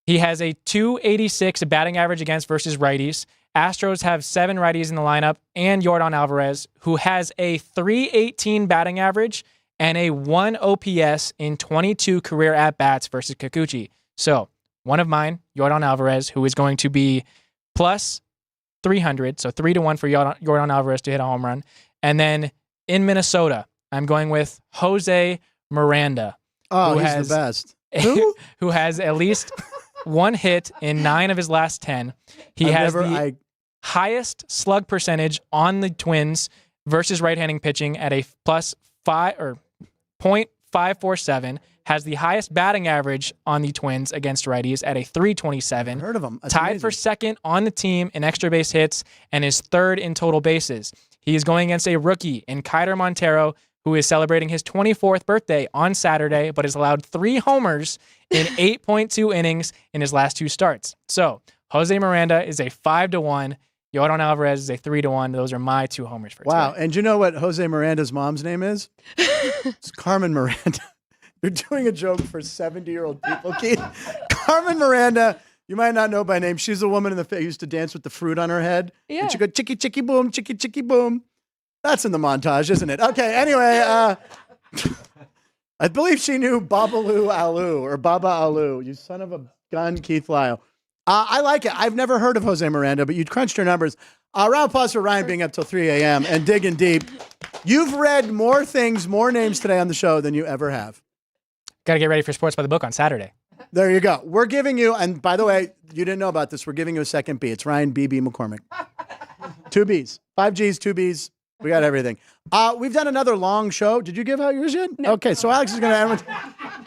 He has a 286 batting average against versus righties. Astros have 7 righties in the lineup, and Yordan Alvarez, who has a 318 batting average and a 1 OPS in 22 career at-bats versus Kikuchi. So, one of mine, Yordan Alvarez, who is going to be plus 300, so 3-1 for Yordan Alvarez to hit a home run. And then in Minnesota, I'm going with Jose Miranda. Oh, who he's has the best. Who? who has at least 1 hit in 9 of his last 10. He has the highest slug percentage on the Twins versus right-handing pitching at a plus 5 or .547. Has the highest batting average on the Twins against righties at a 327. Heard of him. That's Tied amazing. for 2nd on the team in extra base hits and is 3rd in total bases. He is going against a rookie in Kiter Montero, who is celebrating his 24th birthday on Saturday, but has allowed 3 homers in 8.2 innings in his last 2 starts. So, Jose Miranda is a 5-1. Yordan Alvarez is a 3-1. Those are my 2 homers for Wow. today. And you know what Jose Miranda's mom's name is? It's Carmen Miranda. You're doing a joke for 70-year-old people, Keith. Carmen Miranda, you might not know by name. She's the woman in the who used to dance with the fruit on her head. Yeah. And she go chicky, chicky, boom, chicky, chicky, boom. That's in the montage, isn't it? Okay, anyway, I believe she knew Babalu Alu or Baba Alu. You son of a gun, Keith Lyle. I like it. I've never heard of Jose Miranda, but you crunched her numbers. Round of applause for Ryan being up till 3 a.m. and digging deep. You've read more things, more names today on the show than you ever have. Got to get ready for Sports by the Book on Saturday. There you go. We're giving you, and by the way, you didn't know about this. We're giving you a second B. It's Ryan B.B. McCormick. 2 B's. 5 G's, 2 B's. We got everything. We've done another long show. Did you give out yours yet? No. Okay, so Alex is going to end with...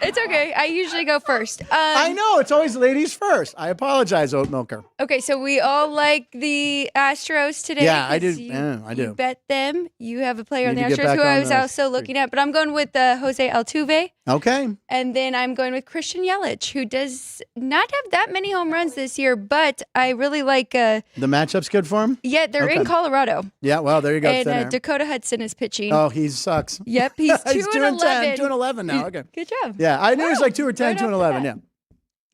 It's okay. I usually go first. I know. It's always ladies first. I apologize, Oat Milker. Okay, so we all like the Astros today. Yeah, I do. 'cause I do. You bet them. You have a player on the Need to get Astros back who I on was those. also looking at, but I'm going with Jose Altuve. Okay. And then I'm going with Christian Yelich, who does not have that many home runs this year, but I really like. The matchup's good for him? Yeah, they're in Okay. Colorado. Yeah, well, there you go. And thin air. Dakota Hudson is pitching. Oh, he sucks. Yep, he's 2 He's and 2 and 10, 11. 2 and 11 now. Okay. Good job. Yeah, I knew he was like 2 or 10, Right 2 and off 11. the Yeah. bat.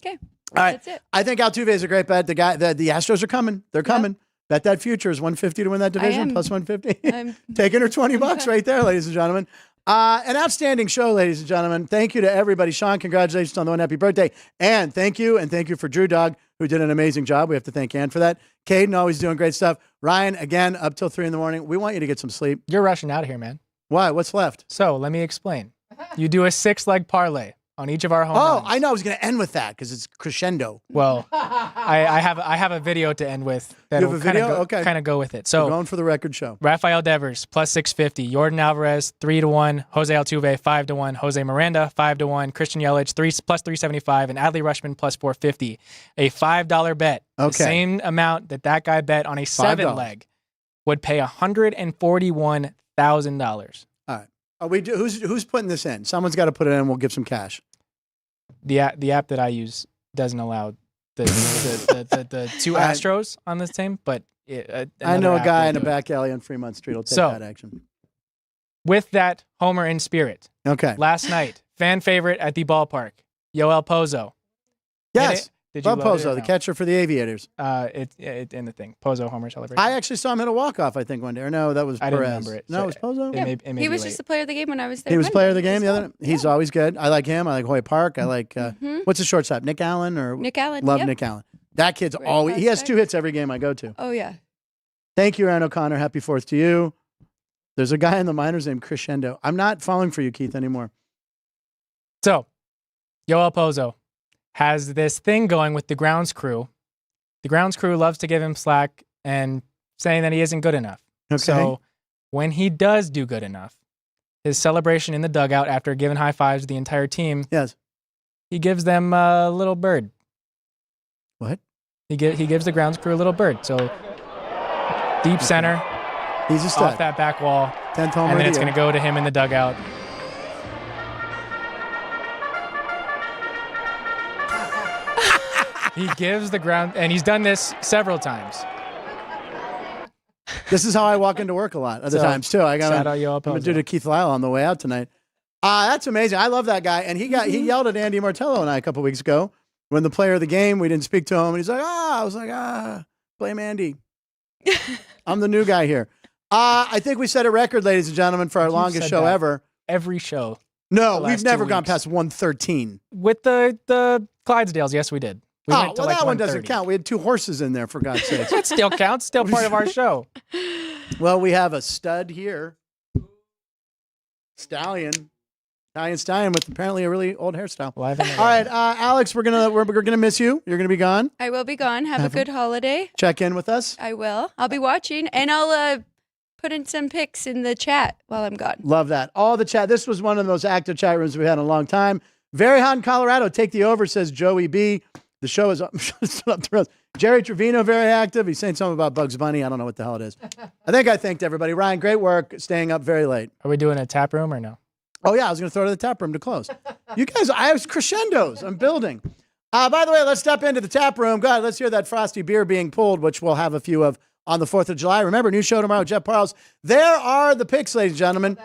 Okay. All right. That's it. I think Altuve is a great bet. The Astros are coming. They're coming. Bet that future is 150 to win that division, am. plus 150. I'm Taking her $20 right there, ladies and gentlemen. An outstanding show, ladies and gentlemen. Thank you to everybody. Sean, congratulations on the one. Happy birthday. And thank you for Drew Dog, who did an amazing job. We have to thank Ann for that. Caden, always doing great stuff. Ryan, again, up till 3 in the morning. We want you to get some sleep. You're rushing out of here, man. Why? What's left? So let me explain. You do a 6-leg parlay on each of our home runs. I know. I was going to end with that because it's crescendo. Well, I have a video to end with that You have a video? Okay. kind of go with it. We're So going for the record show. Rafael Devers plus 650, Jordan Alvarez 3-1, Jose Altuve 5-1, Jose Miranda 5-1, Christian Yelich plus 375, and Adley Rutschman plus 450. A $5 bet, the Okay. same amount that guy bet on a $5. 7-leg, would pay $141,000. All right. Who's putting this in? Someone's got to put it in. We'll give some cash. The app that I use doesn't allow the two All right. Astros on this team, but I know a guy in a a back alley on Fremont Street will take So- that action. With that homer in spirit, Okay. last night, fan favorite at the ballpark, Yoel Pozo. Yes. Did you Love love it Pozo, or the no? catcher for the Aviators. It's in the thing. Pozo homer celebration. I actually saw him hit a walk-off, I think, one day. Or no, that was I Perez. didn't remember it. No, so it was Pozo? It may He be was late. just the player of the game when I was there. He was Monday. player of the game As the other well. night. He's always good. I like him. I like Hoy Park. I like, what's the shortstop? Nick Allen? Or Nick Allen. Love yep. Nick Allen. That kid's Great always, he has prospect. 2 hits every game I go to. Oh, yeah. Thank you, Aaron O'Connor. Happy 4th to you. There's a guy in the minors named Crescendo. I'm not falling for you, Keith, anymore. So, Yoel Pozo has this thing going with the grounds crew. The grounds crew loves to give him slack and saying that he isn't good enough. Okay. So, when he does do good enough, his celebration in the dugout after giving high fives to the entire team, Yes. he gives them a little bird. What? He gives the grounds crew a little bird. So, deep center, He's a off stud. that back wall, 10th homer and then of it's the going year. to go to him in the dugout. He gives the ground, and he's done this several times. This is how I walk into work a lot other So, times, too. I got shout out Yoel I'm going to Pozo. do to Keith Lyle on the way out tonight. That's amazing. I love that guy. And he yelled at Andy Martello and I a couple weeks ago when the player of the game, we didn't speak to him. And he's like, I was like, blame Andy. I'm the new guy here. I think we set a record, ladies and gentlemen, for our You've longest said show that ever. Every show. No, the we've last never 2 gone weeks. past 113. With the Clydesdales, yes, we did. We went to well, like that one doesn't 130. count. We had 2 horses in there, for God's sake. That still counts. Still part of our show. Well, we have a stud here. Italian stallion with apparently a really old hairstyle. Live in the All right, Alex, we're gonna miss you. You're gonna be gone. I will be gone. Have a good holiday. Check in with us. I will. I'll be watching, and I'll put in some pics in the chat while I'm gone. Love that. All the chat. This was one of the most active chat rooms we've had in a long time. Very hot in Colorado. Take the over, says Joey B. The show is up the road. Jerry Trevino, very active. He's saying something about Bugs Bunny. I don't know what the hell it is. I think I thanked everybody. Ryan, great work staying up very late. Are we doing a tap room or no? Oh, yeah, I was going to throw it to the tap room to close. You guys, I was crescendos. I'm building. By the way, let's step into the tap room. God, let's hear that frosty beer being pulled, which we'll have a few of on the 4th of July. Remember, new show tomorrow, Jeff Parles. There are the picks, ladies and gentlemen.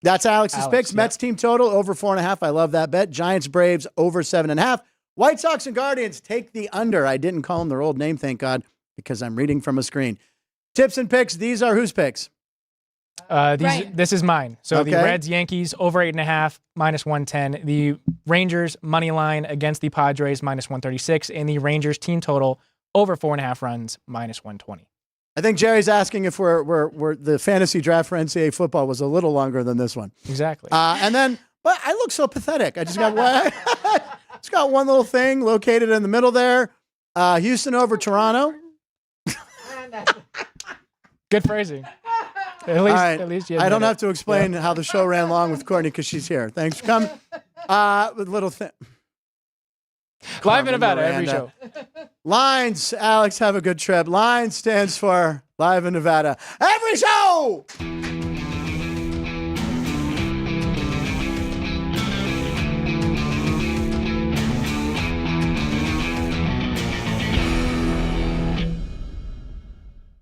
That's Alex's Alex, picks. yep. Mets team total over 4.5. I love that bet. Giants, Braves over 7.5. White Sox and Guardians take the under. I didn't call them their old name, thank God, because I'm reading from a screen. Tips and picks. These are whose picks? This is mine. So the Okay. Reds, Yankees over 8.5 -110. The Rangers money line against the Padres -136, and the Rangers team total over 4.5 runs -120. I think Jerry's asking if we're the fantasy draft for NCAA football was a little longer than this one. Exactly. And then, but I look so pathetic. I just got one little thing located in the middle there. Houston over Toronto. Good phrasing. At All least, right. at least you I don't admit have to explain how the show ran long with Courtney because she's here. Thanks for coming. With little thing. it. Live in Nevada, every Miranda. show. Lines, Alex, have a good trip. Lines stands for Live in Nevada. Every show!